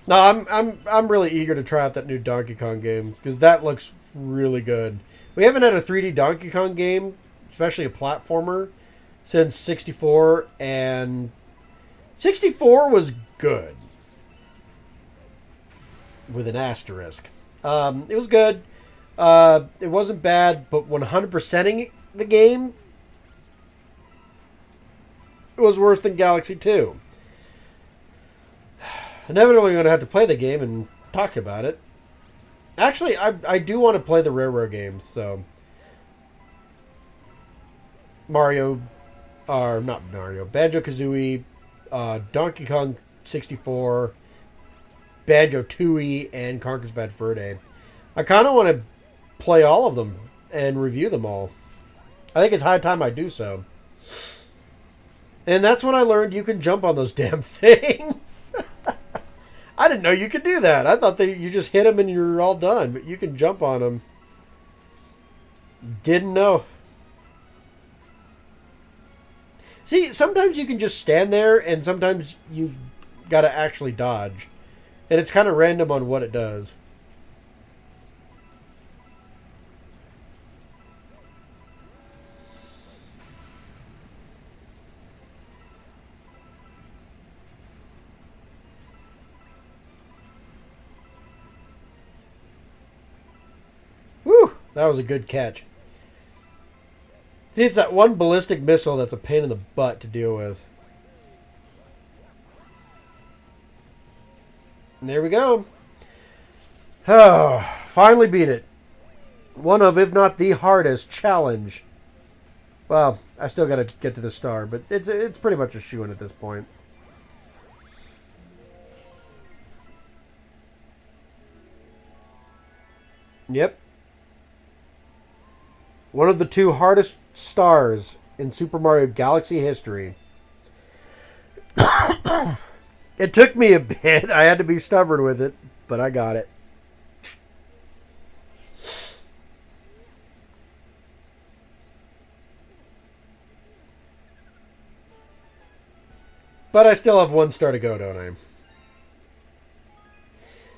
Speaker 1: No, I'm really eager to try out that new Donkey Kong game, because that looks really good. We haven't had a 3D Donkey Kong game, especially a platformer, since 64, and 64 was good. With an asterisk. It was good. It wasn't bad, but 100%ing the game, it was worse than Galaxy 2. Inevitably going to have to play the game and talk about it. Actually, I do want to play the Rare games, so... Mario... Or, not Mario. Banjo-Kazooie... Donkey Kong 64, Banjo-Tooie, and Conker's Bad Fur Day. I kind of want to play all of them and review them all. I think it's high time I do so. And that's when I learned you can jump on those damn things. I didn't know you could do that. I thought that you just hit them and you're all done, but you can jump on them. Didn't know. See, sometimes you can just stand there, and sometimes you gotta actually dodge. And it's kind of random on what it does. Whew, that was a good catch. See, it's that one ballistic missile that's a pain in the butt to deal with. And there we go. Oh, finally beat it. One of, if not the hardest challenge. Well, I still got to get to the star, but it's pretty much a shoo-in at this point. Yep. One of the two hardest stars in Super Mario Galaxy history. It took me a bit. I had to be stubborn with it, but I got it. But I still have one star to go, don't I?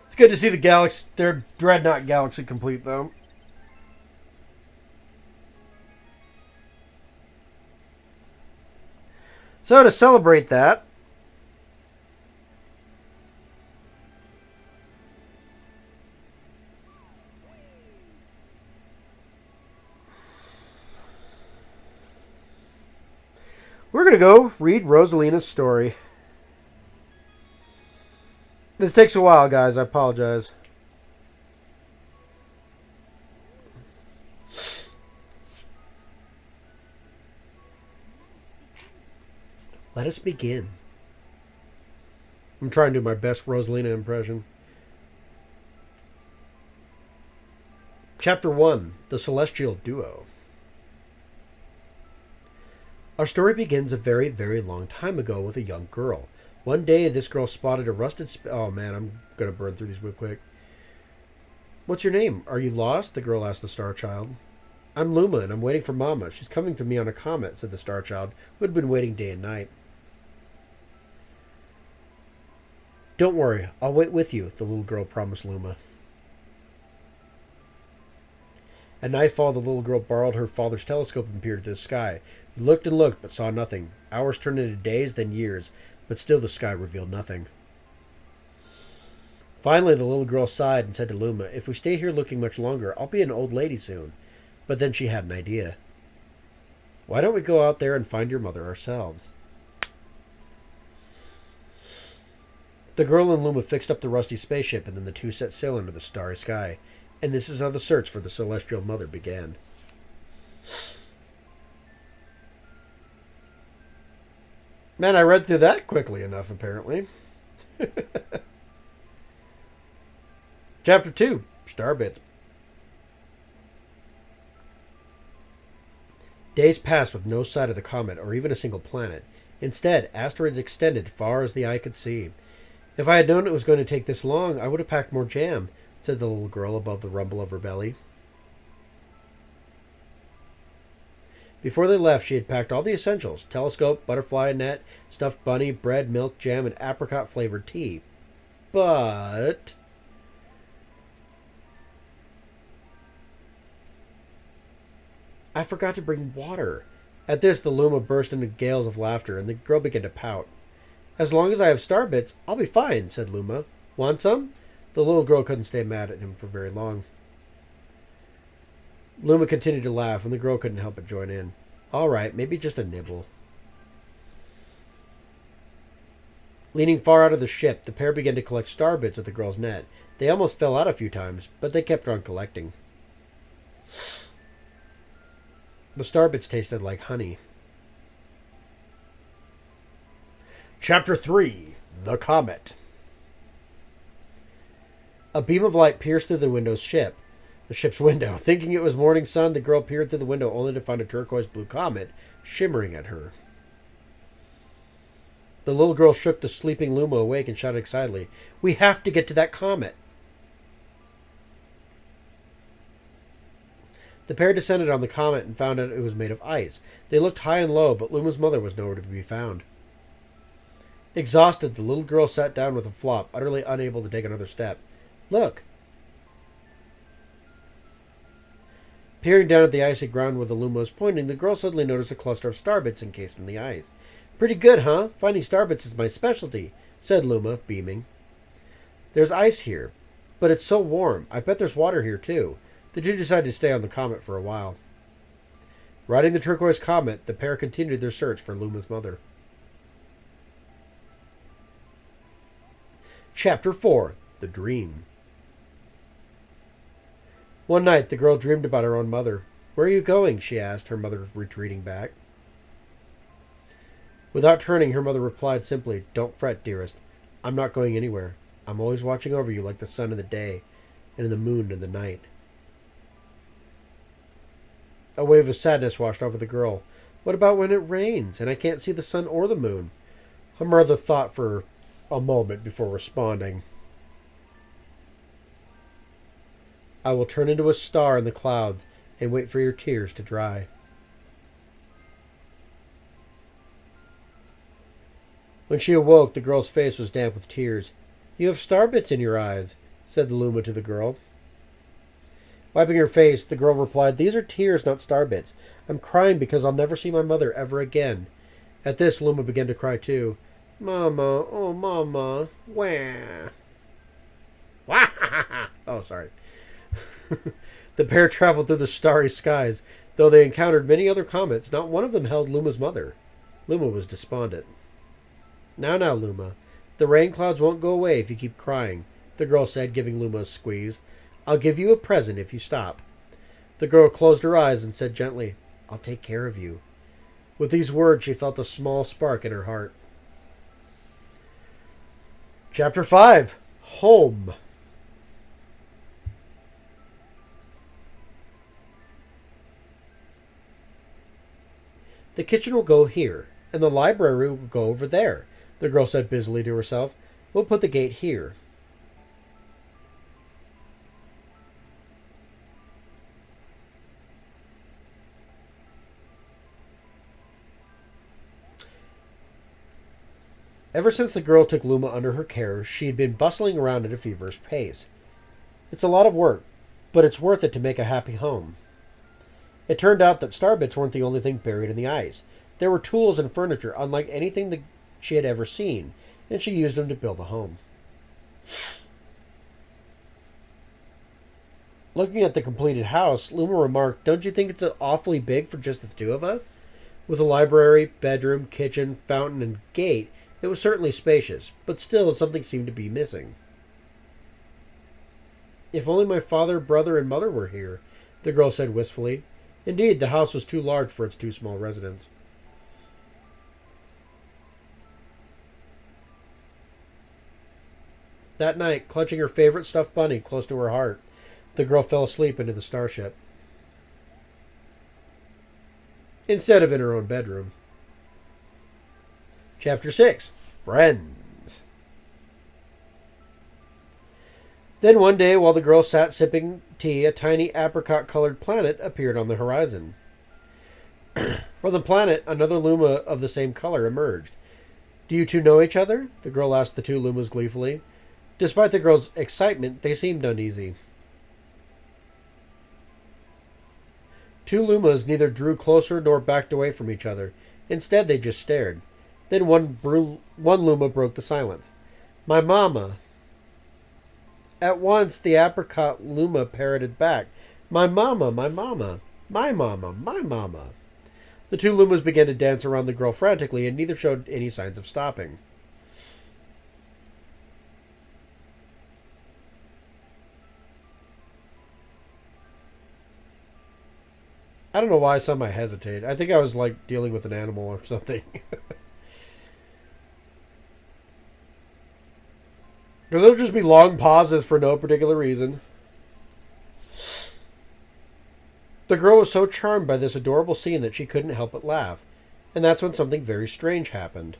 Speaker 1: It's good to see the Galaxy, their Dreadnought Galaxy complete, though. So to celebrate that, we're going to go read Rosalina's story. This takes a while, guys. I apologize. Let us begin. I'm trying to do my best Rosalina impression. Chapter 1, The Celestial Duo. Our story begins a very, very long time ago with a young girl. One day, this girl spotted a rusted... Oh, man, I'm going to burn through these real quick. What's your name? Are you lost? The girl asked the Star Child. I'm Luma, and I'm waiting for Mama. She's coming to me on a comet, said the Star Child, who had been waiting day and night. Don't worry, I'll wait with you, the little girl promised Luma. At nightfall, the little girl borrowed her father's telescope and peered at the sky. He looked and looked, but saw nothing. Hours turned into days, then years, but still the sky revealed nothing. Finally, the little girl sighed and said to Luma, "If we stay here looking much longer, I'll be an old lady soon." But then she had an idea. "Why don't we go out there and find your mother ourselves?" The girl and Luma fixed up the rusty spaceship, and then the two set sail into the starry sky. And this is how the search for the celestial mother began. Man, I read through that quickly enough, apparently. Chapter 2, Starbits. Days passed with no sight of the comet or even a single planet. Instead, asteroids extended far as the eye could see. "If I had known it was going to take this long, I would have packed more jam," said the little girl above the rumble of her belly. Before they left, she had packed all the essentials: telescope, butterfly net, stuffed bunny, bread, milk, jam, and apricot-flavored tea. But I forgot to bring water. At this, the Luma burst into gales of laughter, and the girl began to pout. "As long as I have starbits, I'll be fine," said Luma. "Want some?" The little girl couldn't stay mad at him for very long. Luma continued to laugh, and the girl couldn't help but join in. "All right, maybe just a nibble." Leaning far out of the ship, the pair began to collect starbits with the girl's net. They almost fell out a few times, but they kept on collecting. The starbits tasted like honey. Chapter 3, The Comet. A beam of light pierced through the ship's window. Thinking it was morning sun, the girl peered through the window only to find a turquoise blue comet shimmering at her. The little girl shook the sleeping Luma awake and shouted excitedly, "We have to get to that comet!" The pair descended on the comet and found out it was made of ice. They looked high and low, but Luma's mother was nowhere to be found. Exhausted, the little girl sat down with a flop, utterly unable to take another step. "Look!" Peering down at the icy ground where the Luma was pointing, the girl suddenly noticed a cluster of starbits encased in the ice. "Pretty good, huh? Finding starbits is my specialty," said Luma, beaming. "There's ice here, but it's so warm. I bet there's water here, too." The two decided to stay on the comet for a while. Riding the turquoise comet, the pair continued their search for Luma's mother. Chapter 4, The Dream. One night, the girl dreamed about her own mother. "Where are you going?" she asked, her mother retreating back. Without turning, her mother replied simply, "Don't fret, dearest. I'm not going anywhere. I'm always watching over you like the sun in the day and the moon in the night." A wave of sadness washed over the girl. "What about when it rains and I can't see the sun or the moon?" Her mother thought for a moment before responding. "I will turn into a star in the clouds and wait for your tears to dry." When she awoke, the girl's face was damp with tears. "You have starbits in your eyes," said the Luma to the girl. Wiping her face, the girl replied, "These are tears, not starbits. I'm crying because I'll never see my mother ever again." At this, Luma began to cry too. "Mama, oh mama, wah." Wah! Oh, sorry. The pair traveled through the starry skies. Though they encountered many other comets, not one of them held Luma's mother. Luma was despondent. Now, Luma. The rain clouds won't go away if you keep crying," the girl said, giving Luma a squeeze. "I'll give you a present if you stop." The girl closed her eyes and said gently, "I'll take care of you." With these words, she felt a small spark in her heart. Chapter 5, Home. "The kitchen will go here, and the library will go over there," the girl said busily to herself. "We'll put the gate here." Ever since the girl took Luma under her care, she had been bustling around at a feverish pace. "It's a lot of work, but it's worth it to make a happy home." It turned out that star bits weren't the only thing buried in the ice. There were tools and furniture unlike anything that she had ever seen, and she used them to build a home. Looking at the completed house, Luma remarked, "Don't you think it's awfully big for just the two of us?" With a library, bedroom, kitchen, fountain, and gate, it was certainly spacious, but still something seemed to be missing. "If only my father, brother, and mother were here," the girl said wistfully. Indeed, the house was too large for its two small residents. That night, clutching her favorite stuffed bunny close to her heart, the girl fell asleep into the starship. Instead of in her own bedroom. Chapter 6. Friends. Then one day, while the girl sat sipping tea, a tiny apricot-colored planet appeared on the horizon. From the planet, another Luma of the same color emerged. "Do you two know each other?" the girl asked the two Lumas gleefully. Despite the girl's excitement, they seemed uneasy. Two Lumas neither drew closer nor backed away from each other. Instead, they just stared. Then one Luma broke the silence. "My mama." At once, the apricot Luma parroted back, "My mama, my mama, my mama, my mama." The two Lumas began to dance around the girl frantically, and neither showed any signs of stopping. I don't know why some I hesitate. I think I was like dealing with an animal or something. Because there'll just be long pauses for no particular reason. The girl was so charmed by this adorable scene that she couldn't help but laugh. And that's when something very strange happened.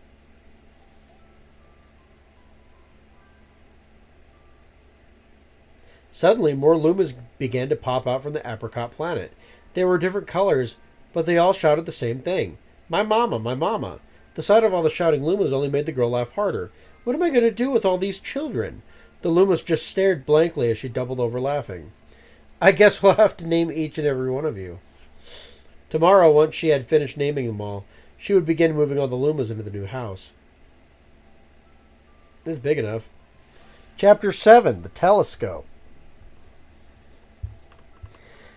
Speaker 1: Suddenly, more Lumas began to pop out from the apricot planet. They were different colors, but they all shouted the same thing. "My mama, my mama." The sight of all the shouting Lumas only made the girl laugh harder. "What am I going to do with all these children?" The Lumas just stared blankly as she doubled over laughing. "I guess we'll have to name each and every one of you." Tomorrow, once she had finished naming them all, she would begin moving all the Lumas into the new house. It's big enough. Chapter 7. The Telescope.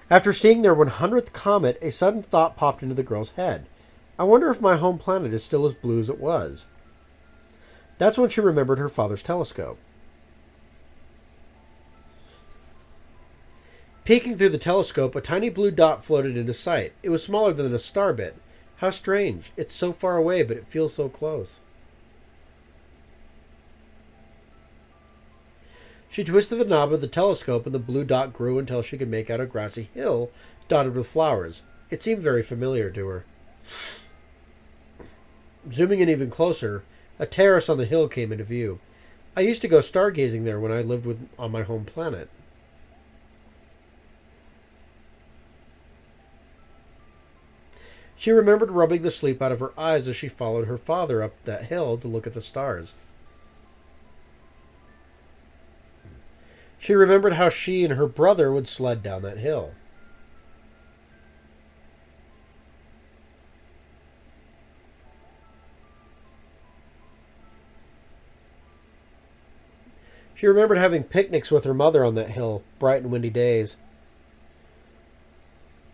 Speaker 1: After seeing their 100th comet, a sudden thought popped into the girl's head. "I wonder if my home planet is still as blue as it was." That's when she remembered her father's telescope. Peeking through the telescope, a tiny blue dot floated into sight. It was smaller than a star bit. How strange. It's so far away, but it feels so close. She twisted the knob of the telescope and the blue dot grew until she could make out a grassy hill dotted with flowers. It seemed very familiar to her. Zooming in even closer, a terrace on the hill came into view. "I used to go stargazing there when I lived on my home planet." She remembered rubbing the sleep out of her eyes as she followed her father up that hill to look at the stars. She remembered how she and her brother would sled down that hill. She remembered having picnics with her mother on that hill, bright and windy days.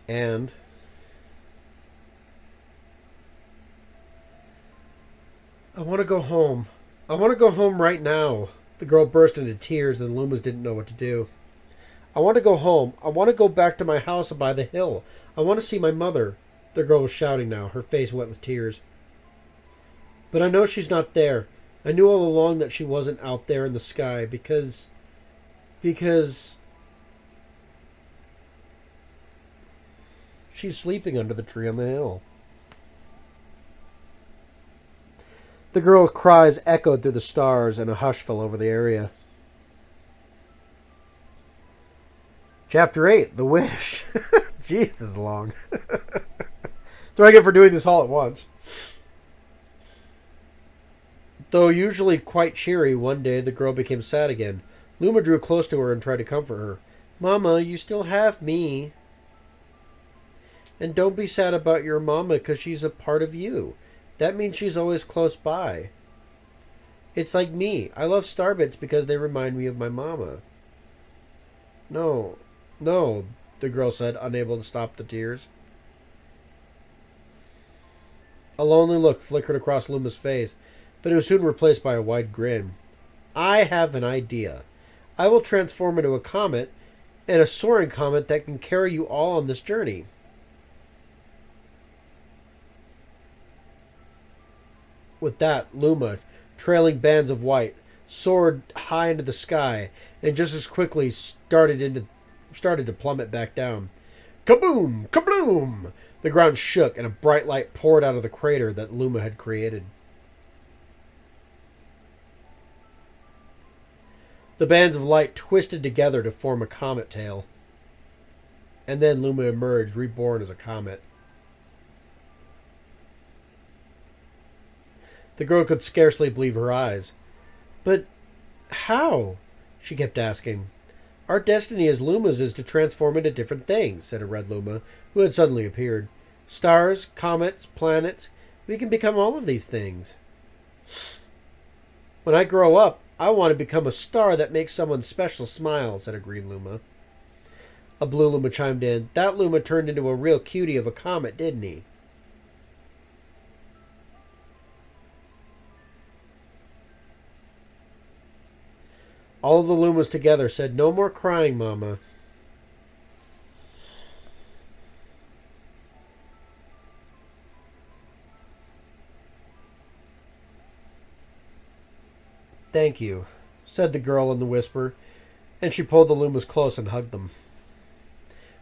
Speaker 1: And "I want to go home. I want to go home right now." The girl burst into tears and the Lumas didn't know what to do. "I want to go home. I want to go back to my house by the hill. I want to see my mother." The girl was shouting now, her face wet with tears. "But I know she's not there. I knew all along that she wasn't out there in the sky because she's sleeping under the tree on the hill." The girl's cries echoed through the stars, and a hush fell over the area. Chapter 8, The Wish. Jeez, this is long. Do I get for doing this all at once? Though usually quite cheery, one day the girl became sad again. Luma drew close to her and tried to comfort her. "Mama, you still have me." And don't be sad about your mama because she's a part of you. That means she's always close by. It's like me. I love starbits because they remind me of my mama. No, no, the girl said, unable to stop the tears. A lonely look flickered across Luma's face, but it was soon replaced by a wide grin. I have an idea. I will transform into a comet, and a soaring comet that can carry you all on this journey. With that, Luma, trailing bands of white, soared high into the sky, and just as quickly started to plummet back down. Kaboom! Kabloom! The ground shook, and a bright light poured out of the crater that Luma had created. The bands of light twisted together to form a comet tail. And then Luma emerged, reborn as a comet. The girl could scarcely believe her eyes. But how? She kept asking. Our destiny as Lumas is to transform into different things, said a red Luma, who had suddenly appeared. Stars, comets, planets, we can become all of these things. When I grow up, I want to become a star that makes someone special smile, said a green Luma. A blue Luma chimed in. That Luma turned into a real cutie of a comet, didn't he? All of the Lumas together said, No more crying, Mama. Thank you, said the girl in the whisper, and she pulled the Lumas close and hugged them.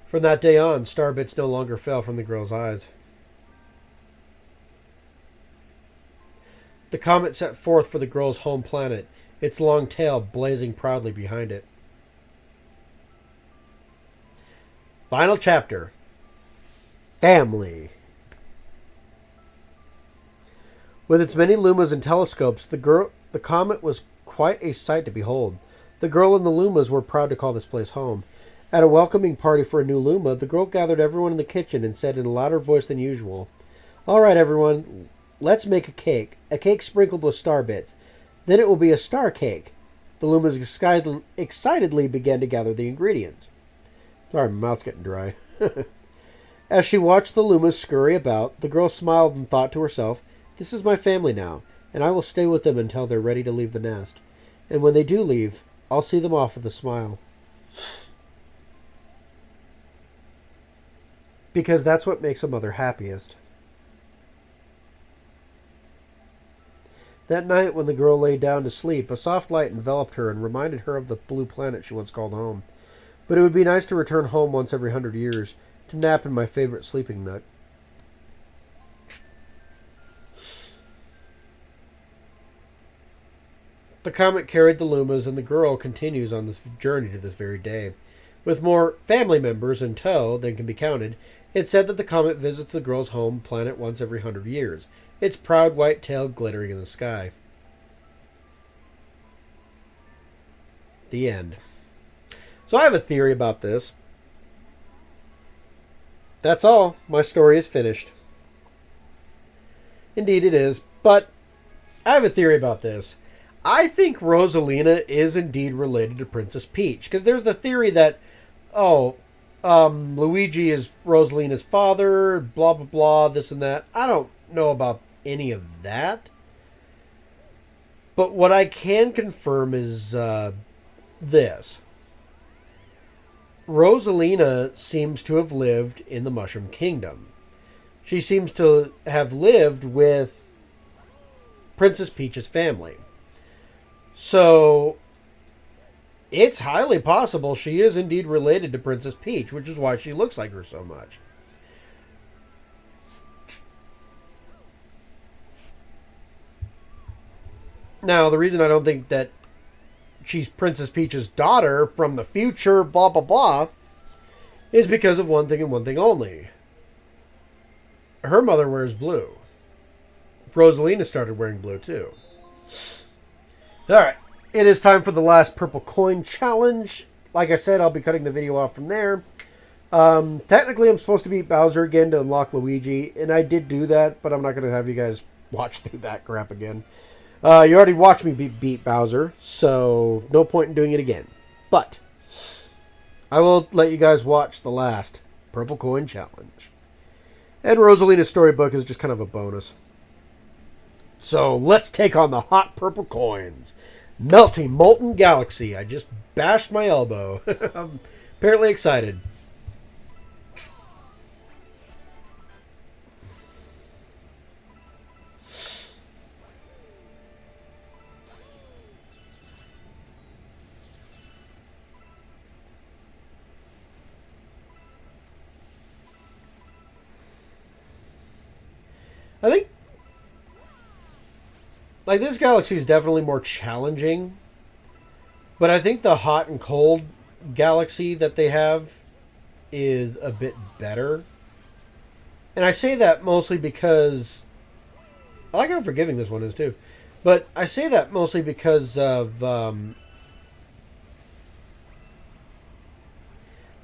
Speaker 1: From that day on, starbits no longer fell from the girl's eyes. The comet set forth for the girl's home planet, its long tail blazing proudly behind it. Final chapter. Family. With its many Lumas and telescopes, the comet was quite a sight to behold. The girl and the Lumas were proud to call this place home. At a welcoming party for a new Luma, the girl gathered everyone in the kitchen and said in a louder voice than usual, All right, everyone, let's make a cake sprinkled with star bits. Then it will be a star cake. The Lumas excitedly began to gather the ingredients. Sorry, my mouth's getting dry. As she watched the Lumas scurry about, the girl smiled and thought to herself, This is my family now, and I will stay with them until they're ready to leave the nest. And when they do leave, I'll see them off with a smile. Because that's what makes a mother happiest. That night, when the girl lay down to sleep, a soft light enveloped her and reminded her of the blue planet she once called home. But it would be nice to return home once every 100 years, to nap in my favorite sleeping nook. The comet carried the Lumas, and the girl continues on this journey to this very day. With more family members in tow than can be counted, it's said that the comet visits the girl's home planet once every 100 years, its proud white tail glittering in the sky. The end. So I have a theory about this. That's all. My story is finished. Indeed it is, but I have a theory about this. I think Rosalina is indeed related to Princess Peach, because there's the theory that, Luigi is Rosalina's father, blah, blah, blah, this and that. I don't know about any of that. But what I can confirm is this. Rosalina seems to have lived in the Mushroom Kingdom. She seems to have lived with Princess Peach's family. So, it's highly possible she is indeed related to Princess Peach, which is why she looks like her so much. Now, the reason I don't think that she's Princess Peach's daughter from the future, blah, blah, blah, is because of one thing and one thing only. Her mother wears blue. Rosalina started wearing blue, too. Alright, it is time for the last purple coin challenge. Like I said, I'll be cutting the video off from there. Technically, I'm supposed to beat Bowser again to unlock Luigi, and I did do that, but I'm not going to have you guys watch through that crap again. You already watched me beat Bowser, so no point in doing it again. But I will let you guys watch the last Purple Coin Challenge. And Rosalina's storybook is just kind of a bonus. So let's take on the hot purple coins. Melting Molten Galaxy. I just bashed my elbow. I'm apparently excited. I think, like, this galaxy is definitely more challenging, but I think the hot and cold galaxy that they have is a bit better. And I say that mostly because I like how forgiving this one is too. But I say that mostly because of the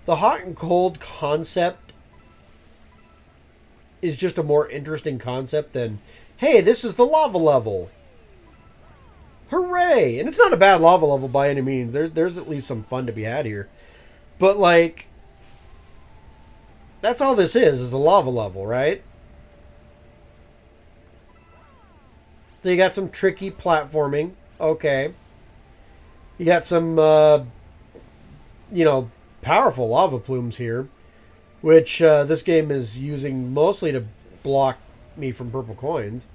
Speaker 1: hot and cold concept is just a more interesting concept than, hey, this is the lava level. Hooray! And it's not a bad lava level by any means. There's at least some fun to be had here. But, like, that's all this is a lava level, right? So you got some tricky platforming. Okay. You got some, powerful lava plumes here, which this game is using mostly to block me from purple coins.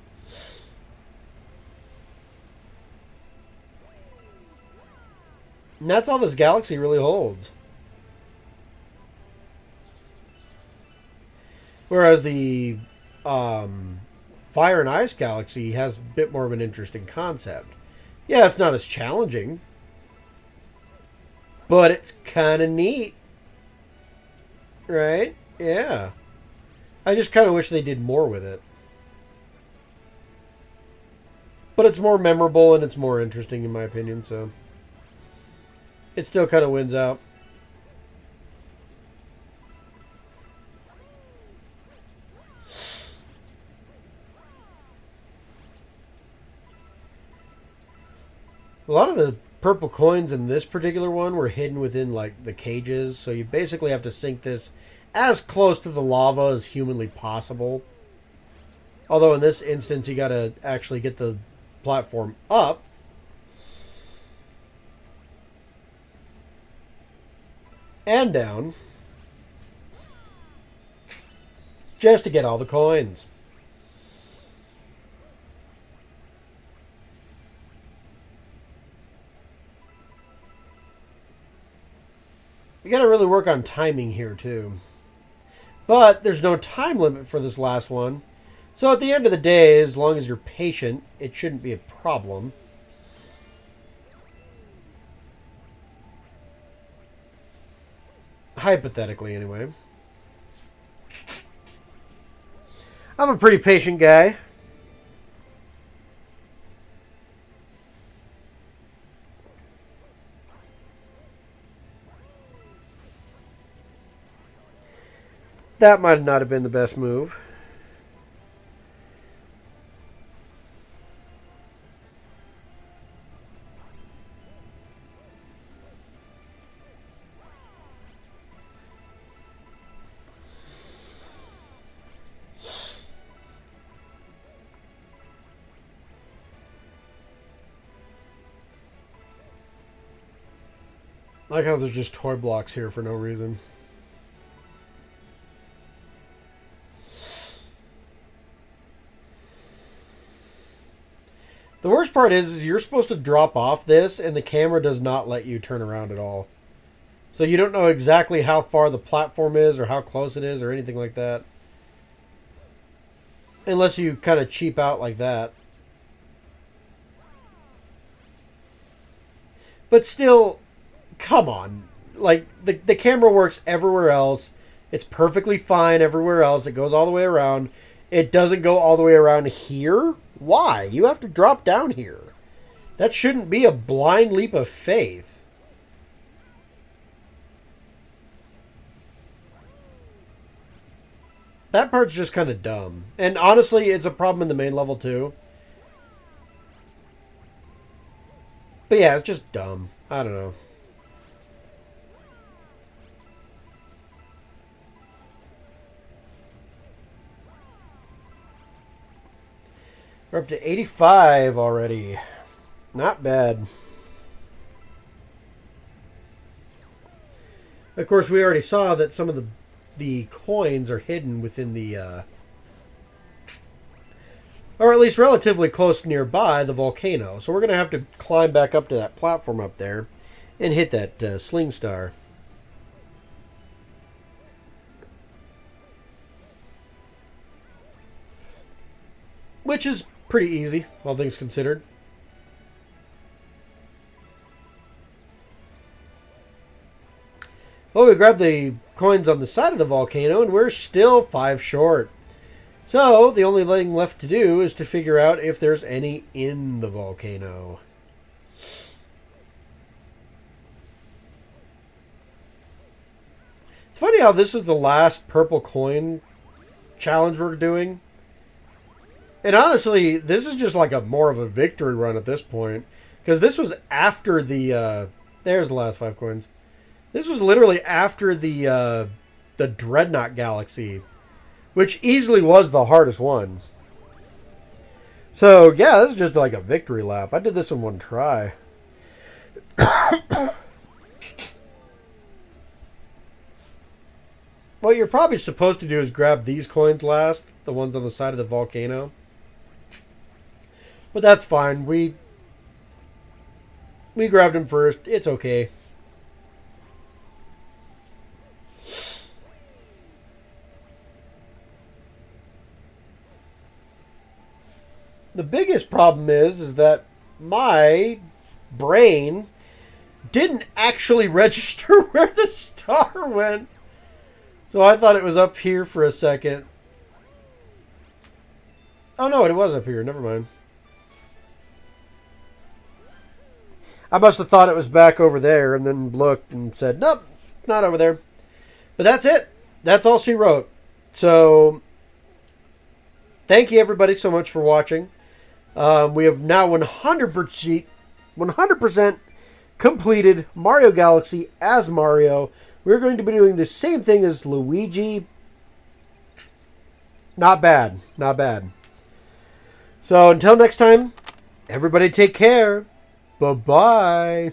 Speaker 1: And that's all this galaxy really holds. Whereas the Fire and Ice Galaxy has a bit more of an interesting concept. Yeah, it's not as challenging, but it's kind of neat. Right? Yeah. I just kind of wish they did more with it. But it's more memorable and it's more interesting in my opinion, so it still kind of wins out. A lot of the purple coins in this particular one were hidden within, like, the cages, so you basically have to sink this as close to the lava as humanly possible. Although in this instance, you gotta actually get the platform up. And down. Just to get all the coins. You gotta really work on timing here, too. But there's no time limit for this last one. So at the end of the day, as long as you're patient, it shouldn't be a problem. Hypothetically, anyway. I'm a pretty patient guy. That might not have been the best move. I like how there's just toy blocks here for no reason. The worst part is you're supposed to drop off this, and the camera does not let you turn around at all. So you don't know exactly how far the platform is, or how close it is, or anything like that. Unless you kind of cheap out like that. But still, come on. Like, the camera works everywhere else. It's perfectly fine everywhere else. It goes all the way around. It doesn't go all the way around here? Why? You have to drop down here. That shouldn't be a blind leap of faith. That part's just kind of dumb. And honestly, it's a problem in the main level too. But yeah, it's just dumb. I don't know. We're up to 85 already. Not bad. Of course, we already saw that some of the coins are hidden within the, or at least relatively close nearby the volcano. So we're going to have to climb back up to that platform up there and hit that sling star. Which is pretty easy, all things considered. Well, we grabbed the coins on the side of the volcano, and we're still 5 short. So, the only thing left to do is to figure out if there's any in the volcano. It's funny how this is the last purple coin challenge we're doing. And honestly, this is just like more of a victory run at this point. Because this was after the... there's the last 5 coins. This was literally after the Dreadnought Galaxy, which easily was the hardest one. So, yeah, this is just like a victory lap. I did this in one try. What you're probably supposed to do is grab these coins last, the ones on the side of the volcano. But that's fine. We grabbed them first. It's okay. The biggest problem is that my brain didn't actually register where the star went. So I thought it was up here for a second. Oh no, it was up here. Never mind. I must have thought it was back over there and then looked and said, nope, not over there. But that's it. That's all she wrote. So thank you everybody so much for watching. We have now 100% completed Mario Galaxy as Mario. We're going to be doing the same thing as Luigi. Not bad. Not bad. So until next time, everybody take care. Bye-bye.